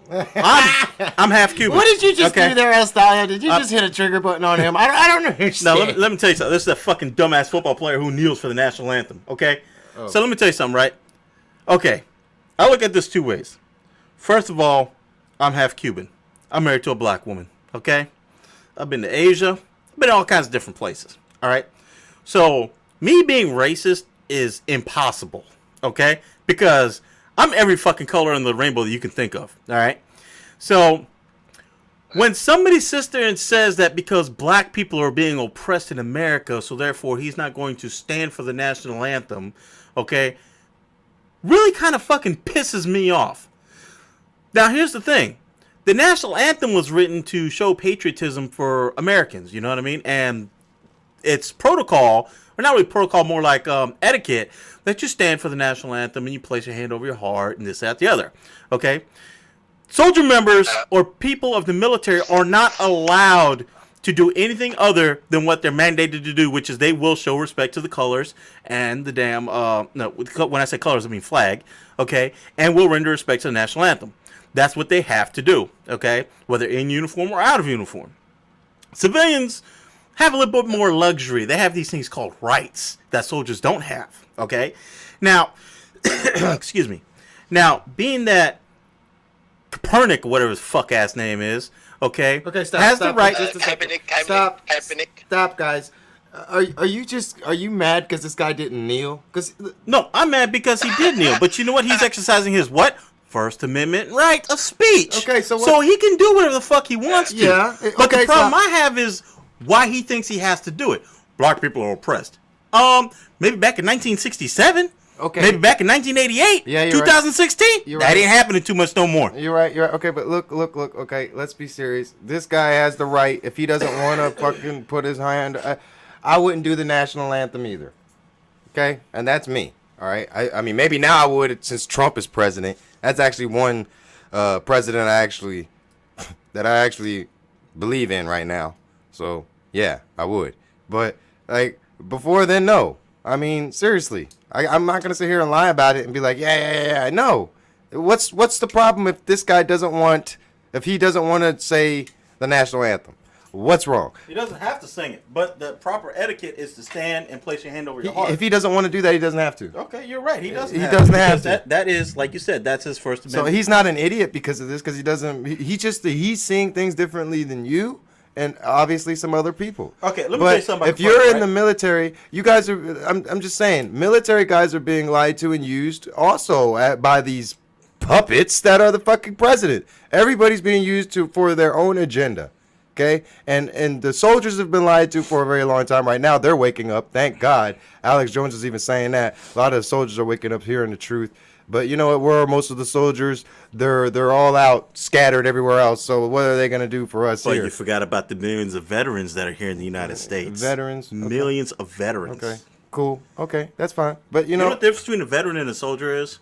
I'm half Cuban. What did you just okay? do there, Alstallio? Did you just hit a trigger button on him? I don't understand. No, let me tell you something. This is a fucking dumbass football player who kneels for the national anthem, okay? Oh. So let me tell you something, right? Okay. I look at this 2 ways. First of all, I'm half Cuban. I'm married to a black woman. Okay, I've been to Asia. I've been to all kinds of different places. All right, so me being racist is impossible. Okay, because I'm every fucking color in the rainbow that you can think of. All right, so when somebody sits there and says that because black people are being oppressed in America, so therefore he's not going to stand for the national anthem, okay, really kind of fucking pisses me off. Now, here's the thing. The national anthem was written to show patriotism for Americans, you know what I mean? And it's protocol, or not really protocol, more like etiquette, that you stand for the national anthem and you place your hand over your heart and this, that, the other, okay? Soldier members or people of the military are not allowed to do anything other than what they're mandated to do, which is they will show respect to the colors and the damn, no, when I say colors, I mean flag, okay, and will render respect to the national anthem. That's what they have to do, okay, whether in uniform or out of uniform. Civilians have a little bit more luxury. They have these things called rights that soldiers don't have, okay? Now, excuse me. Now, being that Copernic, whatever his fuck ass name is, okay, Okay, has the right. Stop, guys. Are you mad because this guy didn't kneel? No, I'm mad because he did kneel. But you know what? He's exercising his what? First Amendment right of speech. Okay, so what? So he can do whatever the fuck he wants to. Yeah. But Okay, the problem I have is why he thinks he has to do it. Black people are oppressed. Maybe back in 1967. Okay. Maybe back in 1988. Yeah, you're 2016. right. You're That right. ain't happening too much no more. You're right. Okay, but look. Okay, let's be serious. This guy has the right. If he doesn't want to fucking put his hand, I wouldn't do the national anthem either. Okay, and that's me. All right. I mean, maybe now I would since Trump is president. That's actually one president that I actually believe in right now. So yeah, I would. But like before then, no. I mean, seriously. I'm not gonna sit here and lie about it and be like, yeah. No. What's the problem if this guy doesn't want to say the national anthem? What's wrong? He doesn't have to sing it, but the proper etiquette is to stand and place your hand over your heart. If he doesn't want to do that, he doesn't have to. Okay, you're right. He doesn't. He doesn't have to. That is, like you said, that's his First So Amendment. he's not an idiot because of this, because he doesn't. He's seeing things differently than you, and obviously some other people. Okay, let me tell you something about if you're in right? the military, you guys are. I'm just saying, military guys are being lied to and used also by these puppets that are the fucking president. Everybody's being used for their own agenda. Okay, and the soldiers have been lied to for a very long time. Right now, they're waking up. Thank God. Alex Jones is even saying that. A lot of the soldiers are waking up, hearing the truth. But you know what? Where are most of the soldiers? They're all out, scattered everywhere else. So what are they going to do for us But here? you forgot about the millions of veterans that are here in the United States. Veterans? Okay. Millions of veterans. Okay, cool. Okay, that's fine. But You know what the difference between a veteran and a soldier is?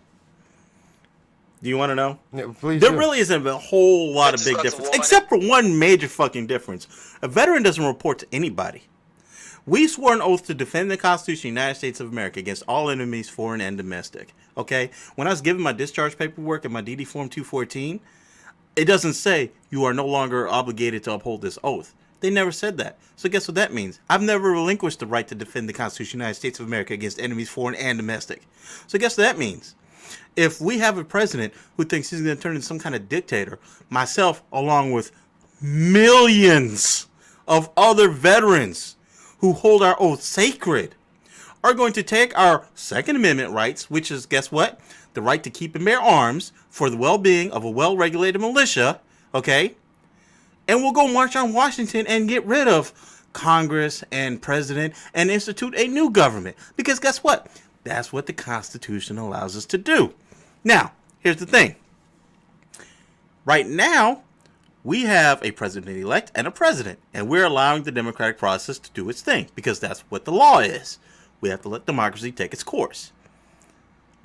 Do you want to know? yeah, please. There do. really isn't a whole lot of Just big got to difference, warn except for one major fucking difference. A veteran doesn't report to anybody. We swore an oath to defend the Constitution of the United States of America against all enemies, foreign and domestic. Okay? When I was given my discharge paperwork and my DD Form 214, it doesn't say you are no longer obligated to uphold this oath. They never said that. So guess what that means? I've never relinquished the right to defend the Constitution of the United States of America against enemies, foreign and domestic. So guess what that means? If we have a president who thinks he's going to turn into some kind of dictator, myself, along with millions of other veterans who hold our oath sacred, are going to take our Second Amendment rights, which is, guess what? The right to keep and bear arms for the well-being of a well-regulated militia, okay? And we'll go march on Washington and get rid of Congress and president and institute a new government. Because guess what? That's what the Constitution allows us to do. Now, here's the thing. Right now, we have a president-elect and a president, and we're allowing the democratic process to do its thing because that's what the law is. We have to let democracy take its course.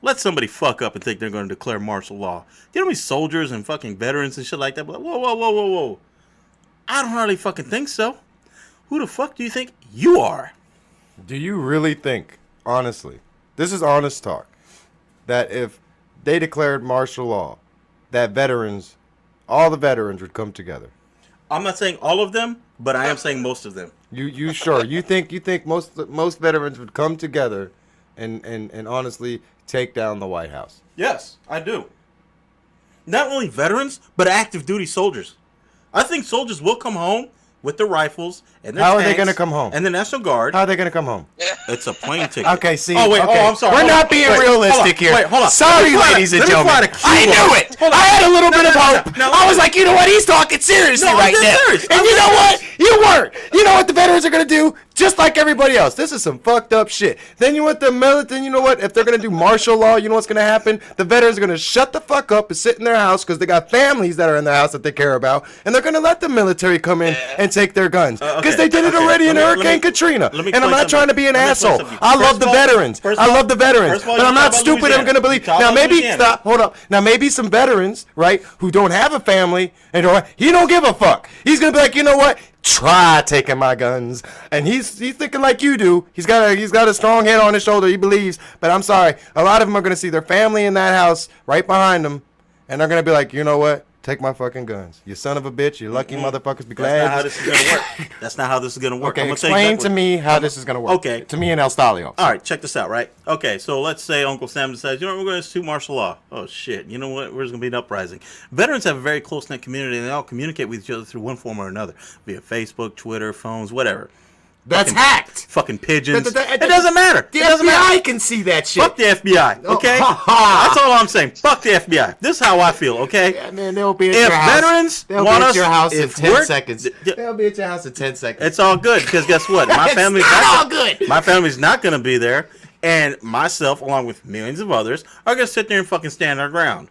Let somebody fuck up and think they're going to declare martial law. You know how many soldiers and fucking veterans and shit like that? But whoa. I don't hardly fucking think so. Who the fuck do you think you are? Do you really think, honestly, this is honest talk, that if they declared martial law, that all the veterans would come together? I'm not saying all of them, but I am saying most of them. You sure? You think most veterans would come together and honestly take down the White House? Yes, I do. not only veterans, but active duty soldiers. I think soldiers will come home with their rifles and their How are tanks they going to come home? and the National Guard. How are they going to come home? It's a plane ticket. Okay, see. Oh, wait. Okay. Oh, I'm sorry. We're Hold not on. being Wait, realistic hold on. here. Wait, hold on. Sorry, Let me fly ladies to- and let me gentlemen. fly to Cuba. I knew it. Hold on. I had a little No, bit no, of no, hope. no, no, I was like, you know what? He's talking seriously No, I'm right dead now. serious. And I'm you dead know what? serious. You weren't. You know what the veterans are going to do? Just like everybody else. This is some fucked up shit. Then you want the military, you know what? If they're going to do martial law, you know what's going to happen? The veterans are going to shut the fuck up and sit in their house because they got families that are in their house that they care about. And they're going to let the military come in and take their guns. Because Okay, they did it okay. already in Let me- Hurricane Katrina. let me And I'm explain not trying to be an something. Let me explain asshole. something. I First love the of all- veterans. first of I all- love the veterans. first of all, But you I'm talk not about stupid. I'm Louisiana. going to believe. You talk Now, about maybe, Louisiana. stop. Hold up. Now, maybe some veterans, right, who don't have a family, and he don't give a fuck. He's going to be like, you know what? Try taking my guns. And he's thinking like you do. He's got a strong head on his shoulder. He believes. But I'm sorry. A lot of them are going to see their family in that house right behind them. And they're going to be like, you know what? Take my fucking guns. You son of a bitch. You lucky motherfuckers. Be glad. That's not how this is going to work. That's not how this is going to work. Okay, I'm gonna tell you explain exactly- to me how this is going to work. Okay. To me and Alstallio. All right, check this out, right? Okay, so let's say Uncle Sam decides, you know what, we're going to institute martial law. Oh, shit. You know what? There's going to be an uprising. Veterans have a very close-knit community, and they all communicate with each other through one form or another, via Facebook, Twitter, phones, whatever. That's Fucking- hacked. Fucking pigeons. The- It doesn't matter. The It doesn't FBI matter. can see that shit. Fuck the FBI, okay? ha, ha. That's all I'm saying. Fuck the FBI. This is how I feel, okay? Yeah, man, they'll be at If your house. veterans They'll want be at us- your house in if 10 we're- seconds. th- They'll be at your house in 10 seconds. It's all good, because guess what? My It's family's not not all good. My family's not going to be there, and myself, along with millions of others, are going to sit there and fucking stand our ground.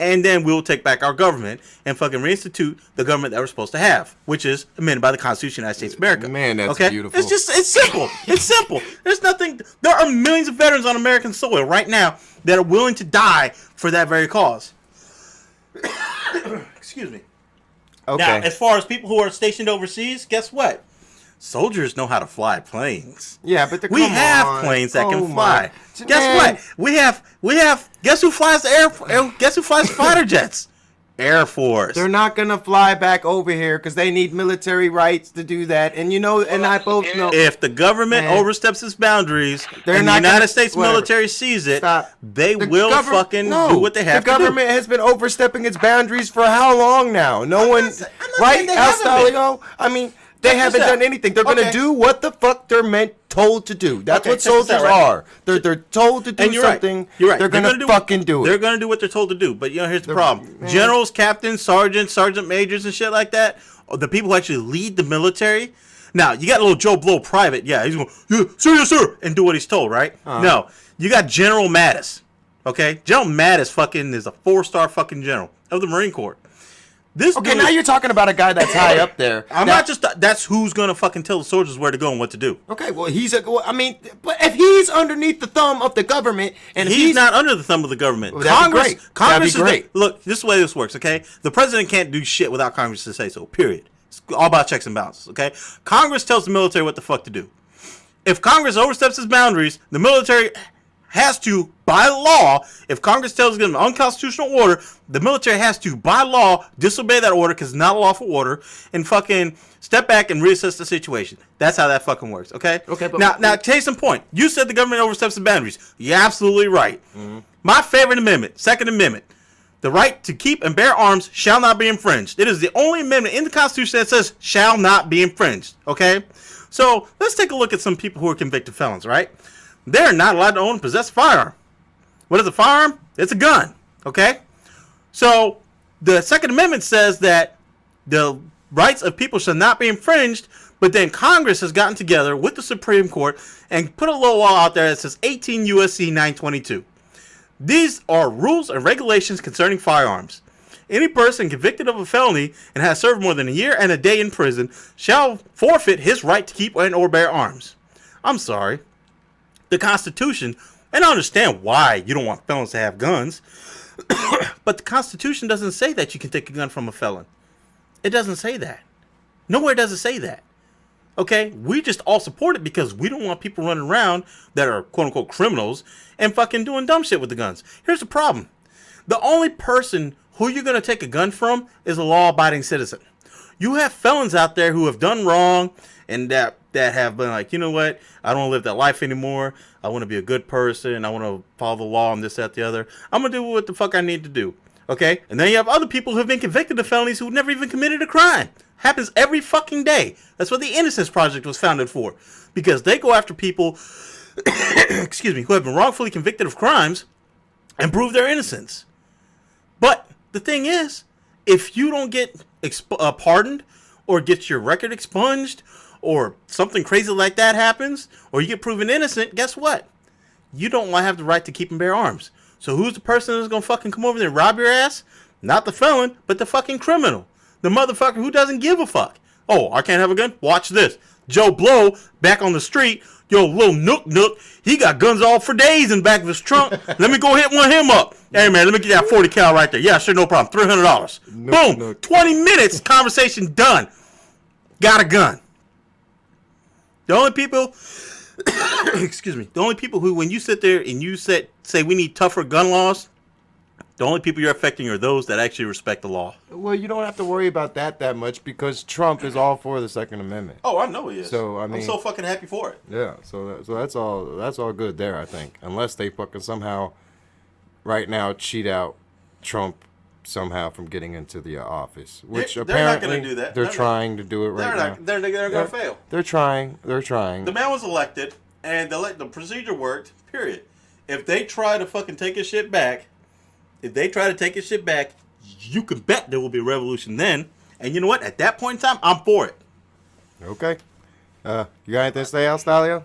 And then we'll take back our government and fucking reinstitute the government that we're supposed to have, which is amended by the Constitution of the United States of America. Man, that's okay? beautiful. It's simple. It's simple. There's nothing. There are millions of veterans on American soil right now that are willing to die for that very cause. Excuse me. Okay. Now, as far as people who are stationed overseas, guess what? Soldiers know how to fly planes. Yeah, but We come have on. planes that Oh can my- fly. Man. Guess what? We have. Guess who flies the guess who flies fighter jets? Air Force. They're not gonna fly back over here because they need military rights to do that. And you know, and I both know. If the government Man. oversteps its boundaries They're and the not United gonna- States whatever. military sees it, Stop. they The will fucking do what they have The to do. government has been overstepping its boundaries for how long now? No one, I'm not right, saying they haven't been. Alstallio? I mean, they Check this haven't out. done anything. They're gonna Okay. do what the fuck they're told to do. That's Okay, what check this soldiers out, right? are. They're told to do And you're something. right. You're right. They're gonna fucking do They're it. gonna do what they're told to do. But you know, here's the problem: generals, captains, sergeants, sergeant majors, and shit like that. The people who actually lead the military. Now you got little Joe Blow private. Yeah, he's going, yeah, sir, yes, sir, and do what he's told. Right? No, you got General Mattis. Okay, General Mattis fucking is a 4-star fucking general of the Marine Corps. This Okay, dude now is- you're talking about a guy that's high up there. I'm Now- not just. That's who's gonna fucking tell the soldiers where to go and what to do. Okay, well, I mean, but if he's underneath the thumb of the government, and if He's not under the thumb of the government. Well, that'd be great. Congress That'd be is the- great. look, this is the way this works, okay? The president can't do shit without Congress to say so, period. It's all about checks and balances, okay? Congress tells the military what the fuck to do. If Congress oversteps its boundaries, the military has to, by law, if Congress tells them an unconstitutional order, the military has to, by law, disobey that order because it's not a lawful order, and fucking step back and reassess the situation. That's how that fucking works, okay? Okay, but- now, case in point, you said the government oversteps the boundaries. You're absolutely right. My favorite amendment, Second Amendment, the right to keep and bear arms shall not be infringed. It is the only amendment in the Constitution that says shall not be infringed, okay? So let's take a look at some people who are convicted felons, right? They're not allowed to own and possess a firearm. What is a firearm? It's a gun, okay? So the Second Amendment says that the rights of people shall not be infringed, but then Congress has gotten together with the Supreme Court and put a little law out there that says 18 U.S.C. 922. These are rules and regulations concerning firearms. Any person convicted of a felony and has served more than a year and a day in prison shall forfeit his right to keep and or bear arms. I'm sorry. The Constitution, and I understand why you don't want felons to have guns, but the Constitution doesn't say that you can take a gun from a felon. It doesn't say that. Nowhere does it say that. Okay? We just all support it because we don't want people running around that are quote-unquote criminals and fucking doing dumb shit with the guns. Here's the problem. The only person who you're going to take a gun from is a law-abiding citizen. You have felons out there who have done wrong and that have been like, you know what? I don't want to live that life anymore. I want to be a good person. I want to follow the law and this, that, the other. I'm going to do what the fuck I need to do. Okay? And then you have other people who have been convicted of felonies who never even committed a crime. Happens every fucking day. That's what the Innocence Project was founded for. Because they go after people, excuse me, who have been wrongfully convicted of crimes and prove their innocence. But the thing is, if you don't get pardoned or get your record expunged or something crazy like that happens or you get proven innocent, guess what? You don't have the right to keep and bear arms. So who's the person that's going to fucking come over there and rob your ass? Not the felon, but the fucking criminal. The motherfucker who doesn't give a fuck. Oh, I can't have a gun? Watch this. Joe Blow, back on the street. Yo, little Nook, he got guns all for days in the back of his trunk. Let me go hit one of him up. Hey, man, let me get that 40 cal right there. Yeah, sure, no problem. $300. Boom. Nook. 20 minutes, conversation done. Got a gun. The only people, excuse me, the only people who, when you sit there and you say we need tougher gun laws, the only people you're affecting are those that actually respect the law. Well, you don't have to worry about that much because Trump is all for the Second Amendment. Oh, I know he is. So I mean, I'm so fucking happy for it. Yeah, so that's all good there, I think. Unless they fucking somehow, right now, cheat out Trump somehow from getting into the office, which They're apparently not gonna do that. they're trying to do it right now. They're gonna fail. They're trying. The man was elected, and the procedure worked. Period. If they try to fucking take his shit back, you can bet there will be a revolution then. And you know what? At that point in time, I'm for it. Okay. You got anything to say, Alstallio?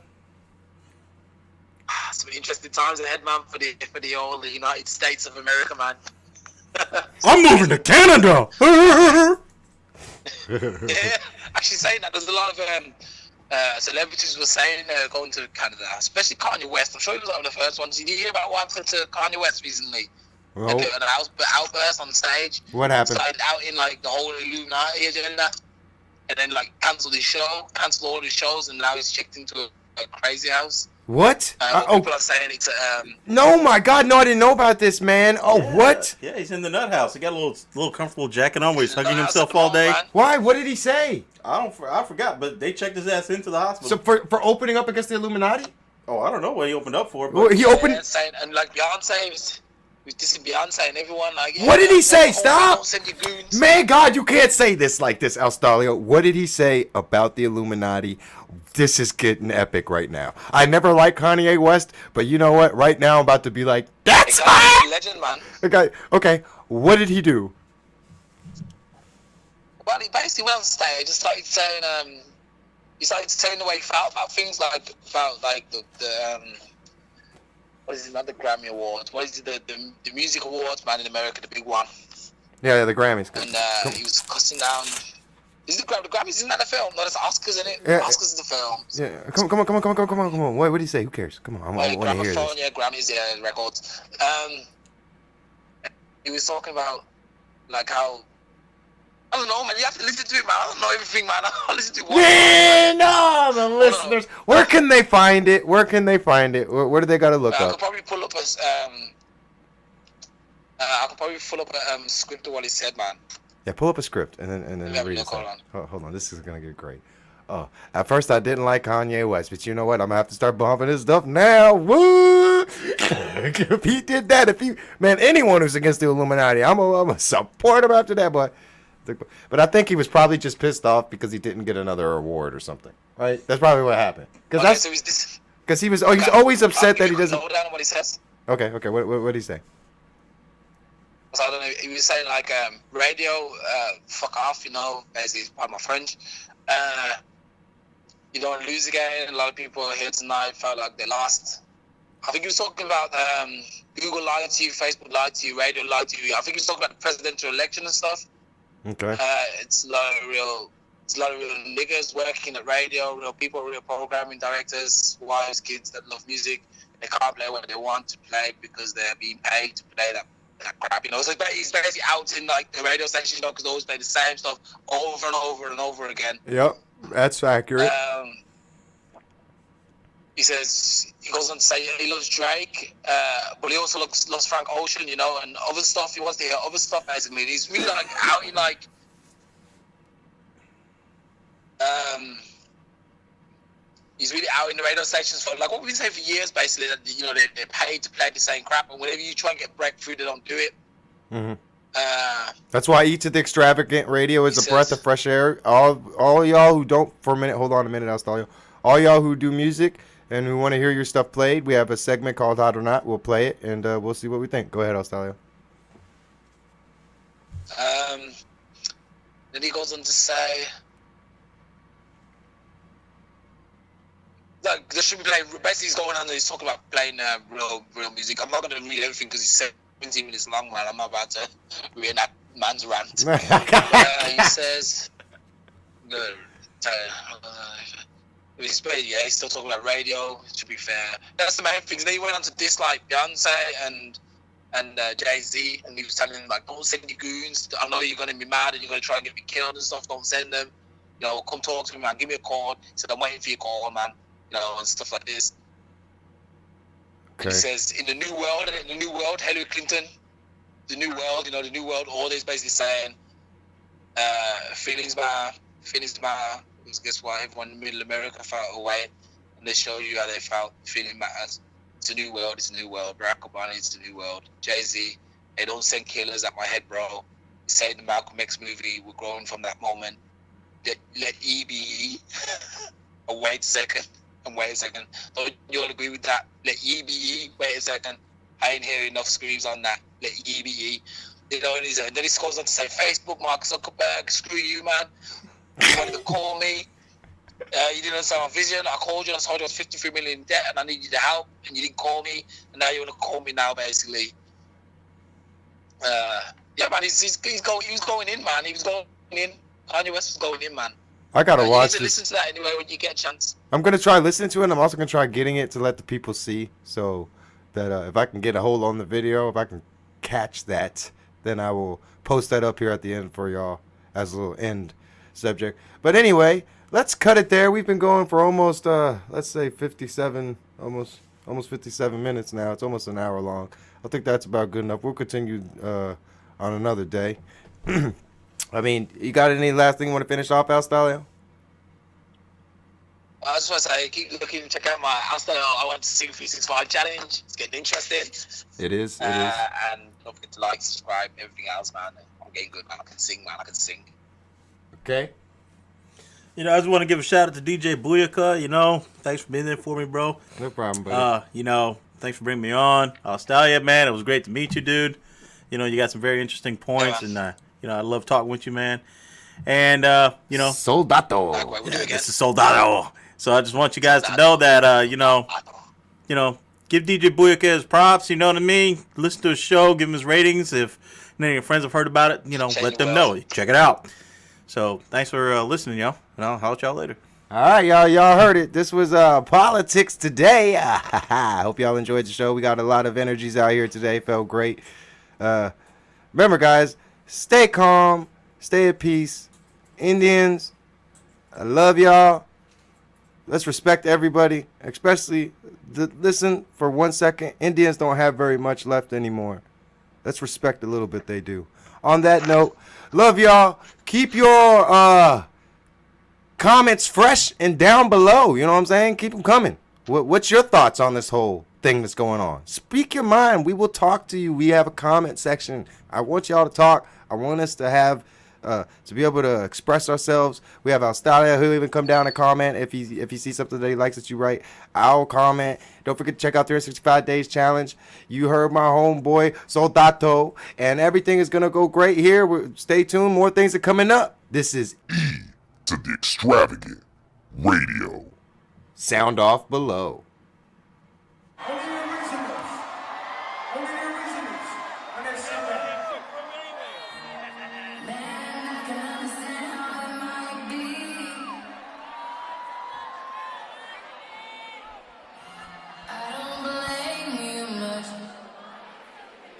Some interesting times ahead, man, for the whole United States of America, man. I'm moving to Canada. Yeah, actually saying that, there's a lot of celebrities were saying they're going to Canada, especially Kanye West. I'm sure he was one of the first ones. Did you hear about what happened to Kanye West recently? Oh. An outburst on stage. What happened? Started out in like the whole Illuminati agenda, and then like cancelled all his shows, and now he's checked into a crazy house. What? People are saying it's No, my God, no, I didn't know about this, man. Oh, Yeah. what? Yeah, he's in the nut house. He got a little comfortable jacket on where he's hugging nut house himself at the all day. moment, man. Why? What did he say? I forgot, but they checked his ass into the hospital. So for opening up against the Illuminati? Oh, I don't know what he opened up for. But Well, he opened. Yeah, saying, and like Beyonce was dissing Beyonce and everyone like. Yeah, What did he say? don't Stop! send your goons. Man, God, you can't say this like this, Alstallio. What did he say about the Illuminati? This is getting epic right now. I never liked Kanye West, but you know what? Right now, I'm about to be like, that's Exactly, legend, man. Okay. What did he do? Well, he basically went on stage and started saying, the way he felt about things like the what is it, not the Grammy Awards? What is it, the music awards, man, in America, the big one. Yeah, the Grammys. And he was cussing down. Is it the Grammys? Isn't that the film? No, that's Oscars, isn't it? Yeah. Oscars is the film. Yeah, come on. What did he say? Who cares? Come on, I want to hear Gramophone, this. yeah, Grammys, yeah, records. He was talking about like how, I don't know, man. You have to listen to it, man. I don't know everything, man. I listen to it. Man, no, the listeners. Where can they find it? Where do they gotta look I up? could probably pull up a script of what he said, man. Yeah, pull up a script and then Yeah, read it. hold on. Hold on, this is gonna get great. Oh, at first I didn't like Kanye West, but you know what? I'm gonna have to start bumping his stuff now. Woo! If he did that, anyone who's against the Illuminati, I'm gonna support him after that. But I think he was probably just pissed off because he didn't get another award or something. Right? That's probably what happened. Because he's always upset that he doesn't. Hold down on what he says. Okay. What did he say? So I don't know. He was saying like radio, fuck off. Basically, pardon my French. You don't lose again. A lot of people here tonight felt like they lost. I think he was talking about Google lied to you, Facebook lied to you, radio lied to you. I think he was talking about the presidential election and stuff. Okay. It's a lot of real niggas working at radio, real people, real programming directors, wives, kids that love music. They can't play what they want to play because they're being paid to play that crap, So he's basically out in like the radio station, because they always play the same stuff over and over and over again. Yep, that's accurate. He goes on to say he loves Drake, but he also loves Frank Ocean, and other stuff. He wants to hear other stuff, basically. He's really like out in like, he's really out in the radio stations for like what we've been saying for years, basically. That they're paid to play the same crap, and whenever you try and get breakthrough, they don't do it. Mm-hmm. That's why each of the Extravagant Radio is He a breath says- of fresh air. All y'all who don't, for a minute, hold on a minute, Alstallio. All y'all who do music and who want to hear your stuff played, we have a segment called Hot or Not. We'll play it, and we'll see what we think. Go ahead, Alstallio. Then he goes on to say, like, there should be playing. Basically, he's going on. He's talking about playing real music. I'm not going to read everything because he's 17 minutes long, man. I'm not about to reenact man's rant. He says, he's still talking about radio. To be fair, that's the main thing. Then he went on to dislike Beyonce and Jay-Z, and he was telling them, like, don't send your goons. I know you're going to be mad and you're going to try and get me killed and stuff. Don't send them. You know, come talk to me, man. Give me a call. He said, I'm waiting for your call, man. You know, and stuff like this. Okay. He says, in the new world, Hillary Clinton, the new world order is basically saying, feelings matter. Because guess what? Everyone in middle America felt away, and they show you how they felt. Feeling matters. It's a new world. Barack Obama, it's a new world. Jay-Z, they don't send killers at my head, bro. Say the Malcolm X movie, we're growing from that moment. Let E be E. Wait a second. Don't you all agree with that? Let E be E. Wait a second. I ain't hearing enough screams on that. Let E be E. You know, and then he goes on to say, Facebook, Mark Zuckerberg, screw you, man. You wanted to call me. You didn't understand my vision. I called you. I told you I was 53 million in debt and I needed your help, and you didn't call me. And now you want to call me now, basically. Yeah, man, he was going in, man. He was going in. Kanye West was going in, man. I gotta watch you need to this. listen to that anyway when you get a chance. I'm gonna try listening to it, and I'm also gonna try getting it to let the people see, so that if I can get a hold on the video, if I can catch that, then I will post that up here at the end for y'all as a little end subject. But anyway, let's cut it there. We've been going for almost let's say 57, almost 57 minutes now. It's almost an hour long. I think that's about good enough. We'll continue on another day. I mean, you got any last thing you want to finish off, Alstallio? I just want to say, keep looking, check out my Alstallio. I want to see 365 challenge. It's getting interesting. It is. And don't forget to like, subscribe, everything else, man. I'm getting good, man. I can sing, man. Okay. You know, I just want to give a shout out to DJ Booyaka. You know, thanks for being there for me, bro. No problem, buddy. You know, thanks for bringing me on. Alstallio, man, it was great to meet you, dude. You know, you got some very interesting points, and you know, I love talking with you, man. And you know, Soldado. We'll do it again. this is Soldado. So I just want you guys to know that you know, give DJ Booyaka his props. You know what I mean? Listen to his show, give him his ratings. If any of your friends have heard about it, you know, let them know. Check it out. So thanks for listening, y'all. And I'll holler at y'all later. All right, y'all heard it. This was Politics Today. I hope y'all enjoyed the show. We got a lot of energies out here today. Felt great. Remember, guys, stay calm, stay at peace. Indians, I love y'all. Let's respect everybody, especially, listen for 1 second. Indians don't have very much left anymore. Let's respect the little bit they do. On that note, love y'all. Keep your comments fresh and down below. You know what I'm saying? Keep them coming. What's your thoughts on this whole thing that's going on? Speak your mind. We will talk to you. We have a comment section. I want y'all to talk. I want us to have to be able to express ourselves. We have Alstallio who'll even come down and comment if he sees something that he likes that you write. I'll comment. Don't forget to check out 365 Days Challenge. You heard my homeboy Soldado, and everything is gonna go great here. Stay tuned. More things are coming up. This is To the Extravagant Radio. Sound off below. Only the originals. Only the originals. When they say that.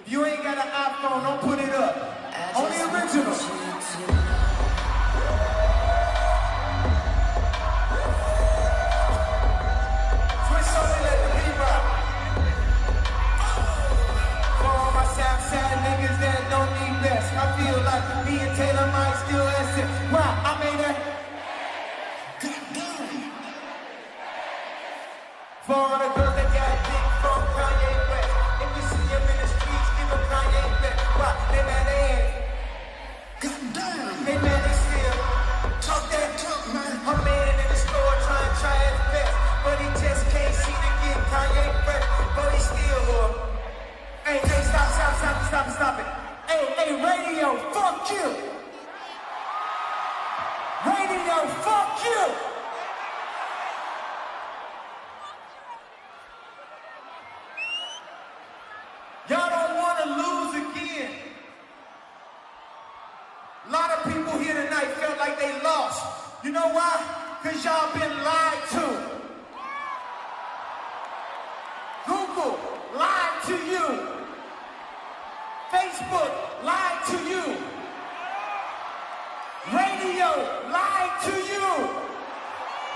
If you ain't got an iPhone, don't put it up. Only originals. Switch something, let the beat rock. For all my sad niggas that don't need best, I feel like me and Taylor might still listen. Why? I made that. For all the girls that got dick from Kanye West. If you see him in the streets, give him Kanye back. Why? They mad at know why? Because y'all been lied to. Google lied to you. Facebook lied to you. Radio lied to you.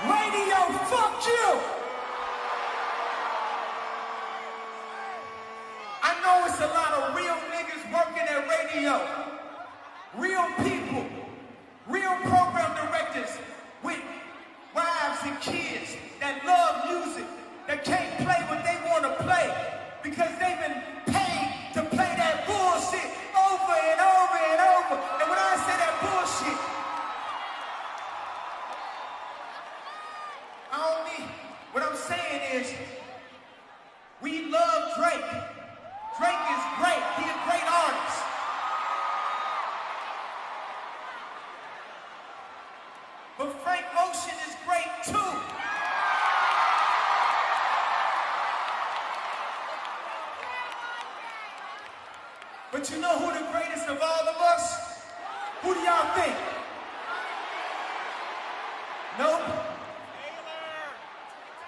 Radio, fuck you. I know it's a lot of real niggas working at radio. Real people. Real program directors with wives and kids that love music, that can't play what they want to play because they've been paid to play that bullshit over and over and over. And when I say that bullshit, what I'm saying is, we love Drake. Drake is great. He's a great artist. But Frank Ocean is great too. But you know who the greatest of all of us? Who do y'all think? Nope.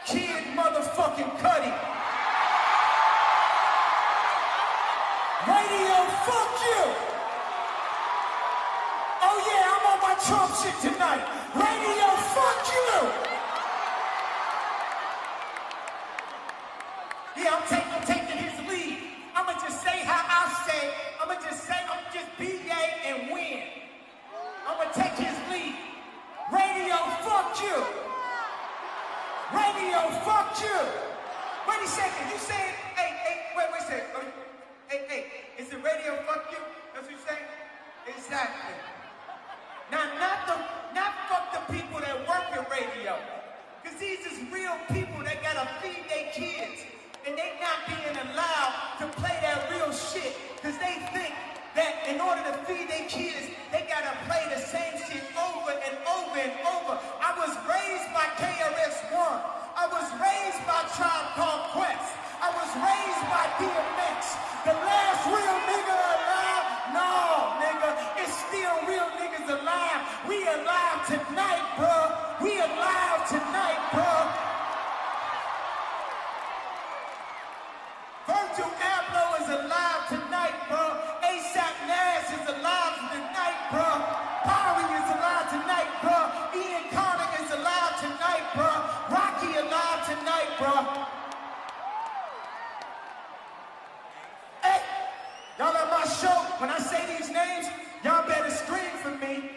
Kid motherfucking Cudi. Radio, fuck you. Oh yeah, I'm on my Trump shit tonight. Radio, fuck you. Yeah, I'm taking his lead. I'ma just say how I say. I'ma just BA and win. I'ma take his lead. Radio, fuck you. Radio, fuck you. Wait a second, you saying, wait a second. Hey, is it radio, fuck you? That's what you saying? Exactly. Now, not fuck the people that work in radio. Because these is real people that gotta feed their kids. And they not being allowed to play that real shit. Because they think that in order to feed their kids, they gotta play the same shit over and over and over. I was raised by KRS-One. I was raised by Tribe Called Quest. I was raised by DMX. The last real nigga alive? No, nigga. It's still real niggas alive. We alive tonight, bro. We alive tonight, bro. Virgil Abloh is alive tonight, bro. ASAP Nash is alive tonight, bro. Power is alive tonight, bro. Ian Carter is alive tonight, bro. Rocky alive tonight, bro. Hey, y'all at my show, when I say these names, y'all better scream for me.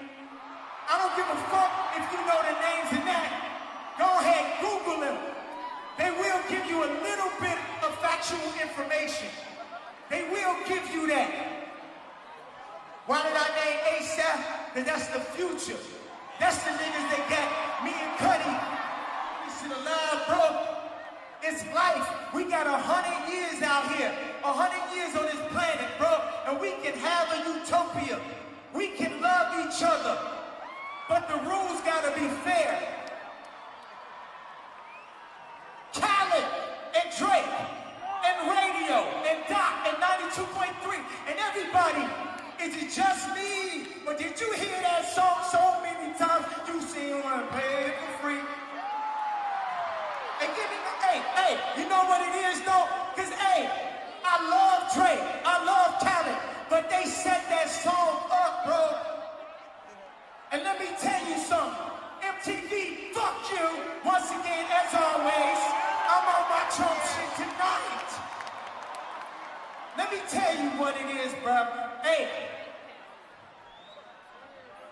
I don't give a fuck if you know the names and that. Go ahead, Google them. They will give you a little bit of factual information. They will give you that. Why did I name ASAP? Because that's the future. That's the niggas that got me and Cudi. We should alive, bro. It's life. We got 100 years out here. 100 years on this planet, bro. And we can have a utopia. We can love each other. But the rules gotta be fair. Khaled and Drake and radio and Doc and 92.3 and everybody. Is it just me? Or did you hear that song so many times? You seen one pay it for free. Hey, give me the, hey, you know what it is though? Cause hey, I love Drake, I love Khaled, but they set that song up, bro. And let me tell you something. MTV, fuck you. Once again, as always, I'm on my Trump shit tonight. Let me tell you what it is, bro. Hey,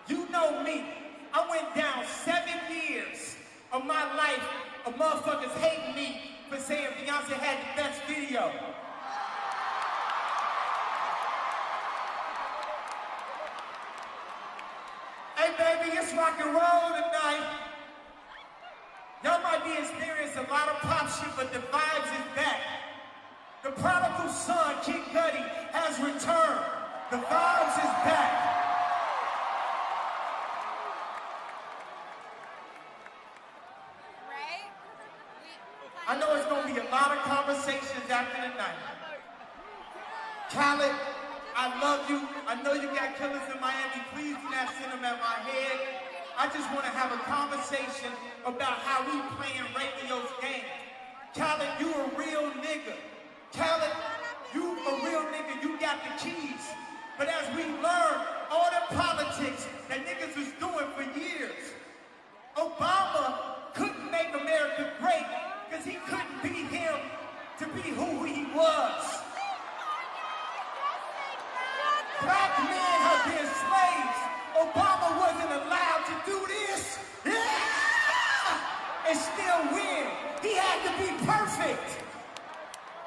you know me. I went down 7 years of my life of motherfuckers hating me for saying Beyonce had the best video. Hey baby, it's rock and roll tonight. Y'all might be experiencing a lot of pop shit, but the vibes is back. The prodigal son, Kid Cudi, has returned. The vibes is back. I know it's gonna be a lot of conversations after the night. Khaled, I love you. I know you got killers in Miami. Please do not send them at my head. I just want to have a conversation about how we playing radio's game. Khaled, you a real nigga. Khaled, you a real nigga, you got the keys. But as we learn all the politics that niggas was doing for years, Obama couldn't make America great because he couldn't be him to be who he was. Black men have been slaves. Obama wasn't allowed to do this. Yeah! And still win. He had to be perfect.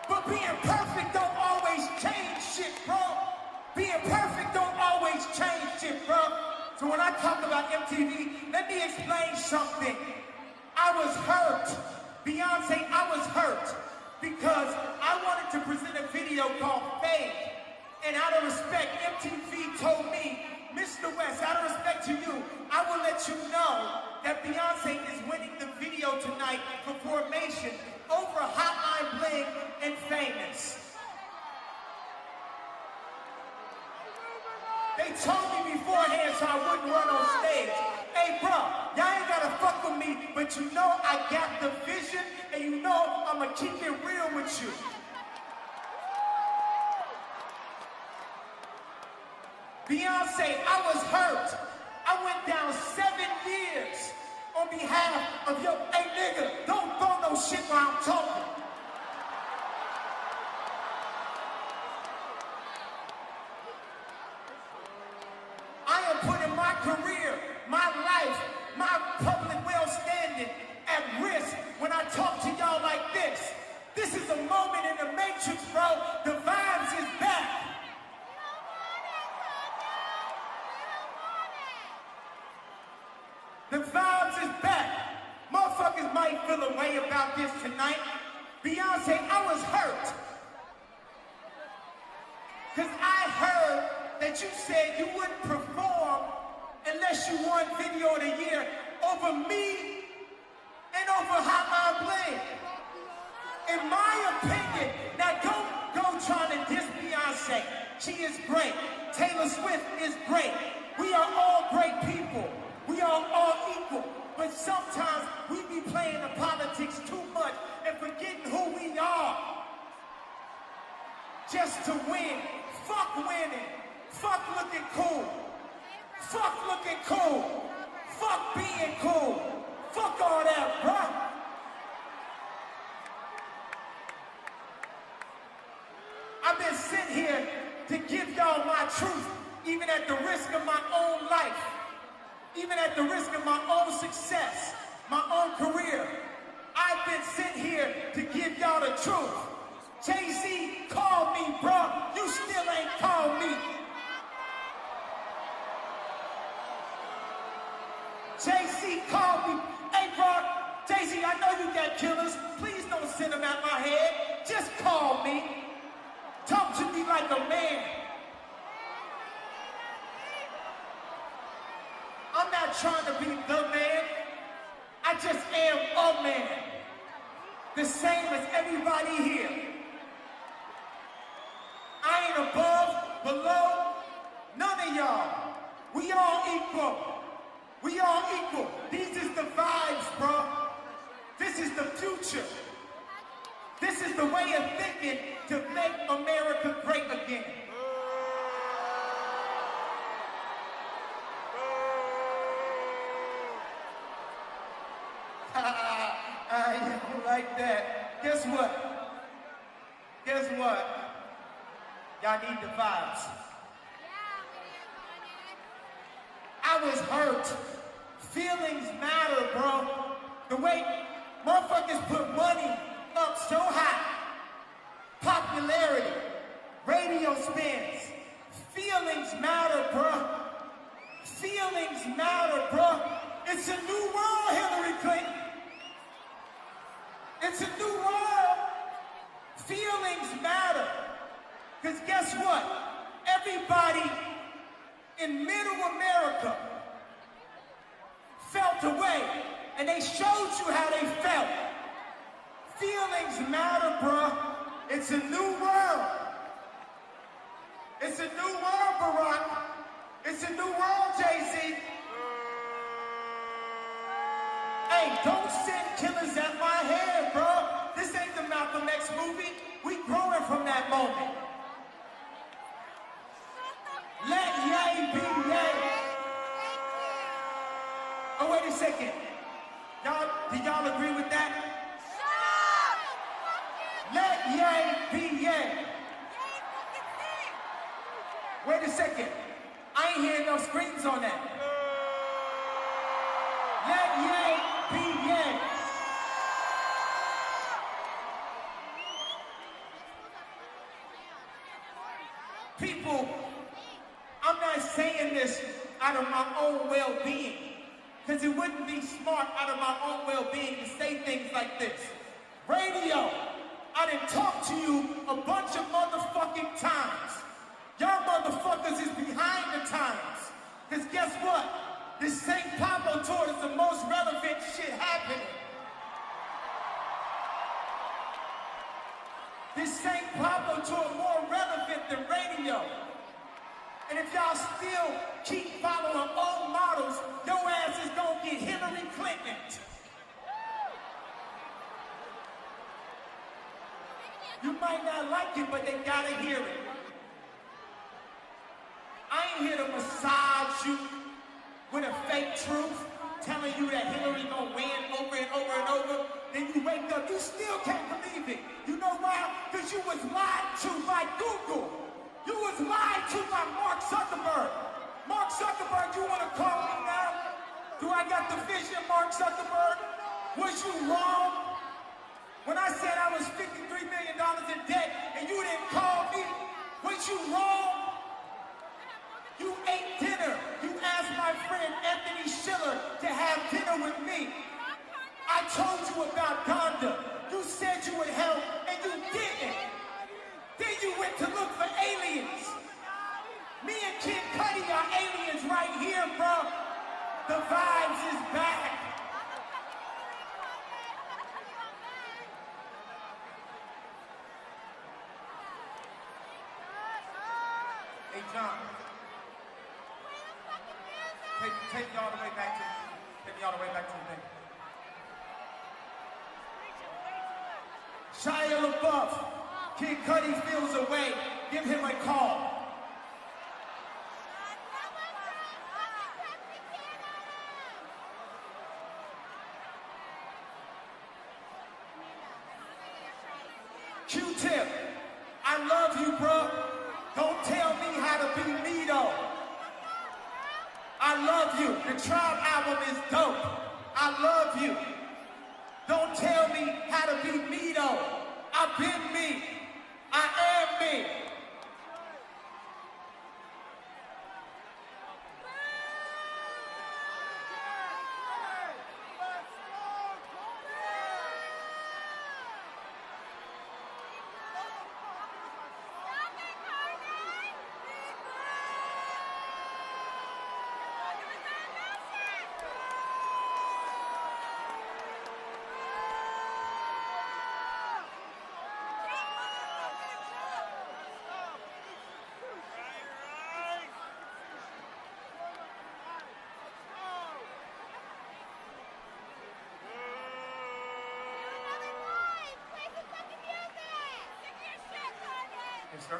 But being perfect don't always change shit, bro. Being perfect don't always change shit, bro. So when I talk about MTV, let me explain something. I was hurt. Beyonce, I was hurt because I wanted to present a video called Fade. And out of respect, MTV told me, Mr. West, out of respect to you, I will let you know that Beyonce is winning the video tonight for Formation over Hotline Bling and Famous. They told me beforehand so I wouldn't run on stage. Hey, bro, y'all ain't gotta fuck with me, but you know I got the vision, and you know I'ma keep it real with you. Beyonce, I was hurt. I went down 7 years on behalf of your, hey nigga, don't throw no shit while I'm talking. I am putting my career, my life, my public well-standing at risk when I talk to y'all like this. This is a moment in the Matrix, bro. The vibes is back. The vibes is back. Motherfuckers might feel a way about this tonight. Beyonce, I was hurt. Cause I heard that you said you wouldn't perform unless you won Video of the Year over me and over Hotline Bling. In my opinion, now don't go trying to diss Beyonce. She is great. Taylor Swift is great. We are all great people. We are all equal, but sometimes we be playing the politics too much and forgetting who we are. Just to win. Fuck winning. Fuck looking cool. Fuck looking cool. Fuck being cool. Fuck all that, bro. I've been sent here to give y'all my truth, even at the risk of my own life. Even at the risk of my own success, my own career. I've been sent here to give y'all the truth. Jay-Z called me, bro. You still ain't called me. Jay-Z called me. Hey, bro, Jay-Z, I know you got killers. Please don't send them out my head. Just call me. Talk to me like a man. I'm not trying to be the man. I just am a man. The same as everybody here. I ain't above, below, none of y'all. We all equal. We all equal. These is the vibes, bro. This is the future. This is the way of thinking to make America great again. I don't like that. Guess what? Guess what? Y'all need the vibes. I was hurt. Feelings matter, bro. The way motherfuckers put money up so high. Popularity. Radio spins. Feelings matter, bro. Feelings matter, bro. It's a new world, Hillary Clinton. It's a new world. Feelings matter. Because guess what? Everybody in middle America felt a way, and they showed you how they felt. Feelings matter, bro. It's a new world. It's a new world, Barack. It's a new world, Jay-Z. Hey, don't send killers at my head, bro. This ain't the Malcolm X movie. We growing from that moment. Let Ye be Ye. Oh, wait a second. Do y'all agree with that? Let Ye be Ye. Wait a second. I ain't hearing no screams on that. Let Ye be Ye. People, I'm not saying this out of my own well-being, because it wouldn't be smart out of my own well-being to say things like this. Radio, I done talked to you a bunch of motherfucking times. Y'all motherfuckers is behind the times. Because guess what? This St. Pablo tour is the most relevant shit happening. This St. Pablo tour more relevant than radio. And if y'all still keep following old models, your ass is gonna get Hillary Clinton. You might not like it, but they gotta hear it. I ain't here to massage you with a fake truth, telling you that Hillary gonna win over and over and over. Then you wake up, you still can't believe it. You know why? Because you was lied to by Google. You was lied to by Mark Zuckerberg. Mark Zuckerberg, you wanna call me now? Do I got the vision, Mark Zuckerberg? Was you wrong? When I said I was $53 million in debt and you didn't call me, was you wrong? You ate dinner. You asked my friend Anthony Schiller to have dinner with me. I told you about Donda. You said you would help, and you didn't. Then you went to look for aliens. Me and Kid Cudi are aliens right here, bro. The vibes is back. Hey, John. Take me all the way back to the thing. Shia LaBeouf, Kid Cudi feels away. Give him a call. Q-Tip, I love you, bro. Don't tell me how to be me, though. I love you. The Tribe album is dope. I love you. Don't tell me how to be me, though. I've been me. I am me. Yes, sir.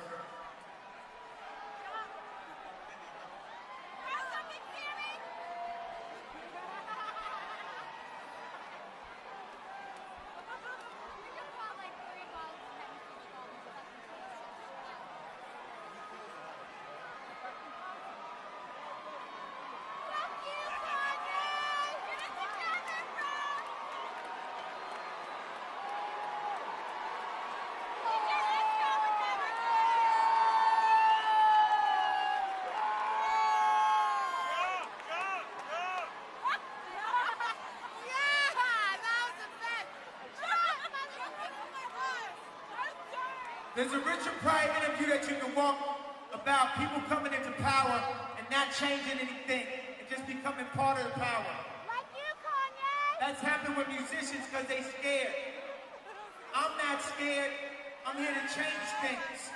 There's a Richard Pryor interview that you can walk about people coming into power and not changing anything and just becoming part of the power. Like you, Kanye! That's happened with musicians because they scared. I'm not scared. I'm here to change things.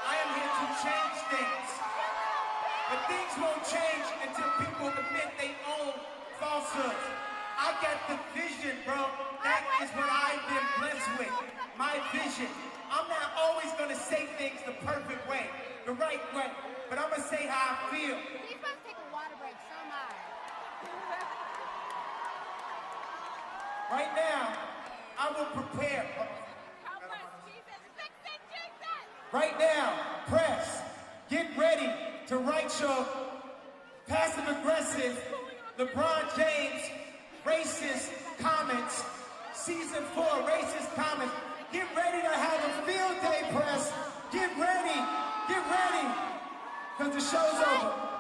I am here to change things. But things won't change until people admit they own falsehoods. I got the vision vision, bro. That is what I've been blessed with. My vision. I'm not always gonna say things the perfect way, the right way, but I'm gonna say how I feel. He's about to take a water break, so am I. Right now, I will prepare. Help us, Jesus. Fix it, Jesus. Right now, press. Get ready to write your passive-aggressive LeBron James racist comments. Season 4 racist comments. Get ready to have a field day, press. Get ready. Get ready. Because the show's over.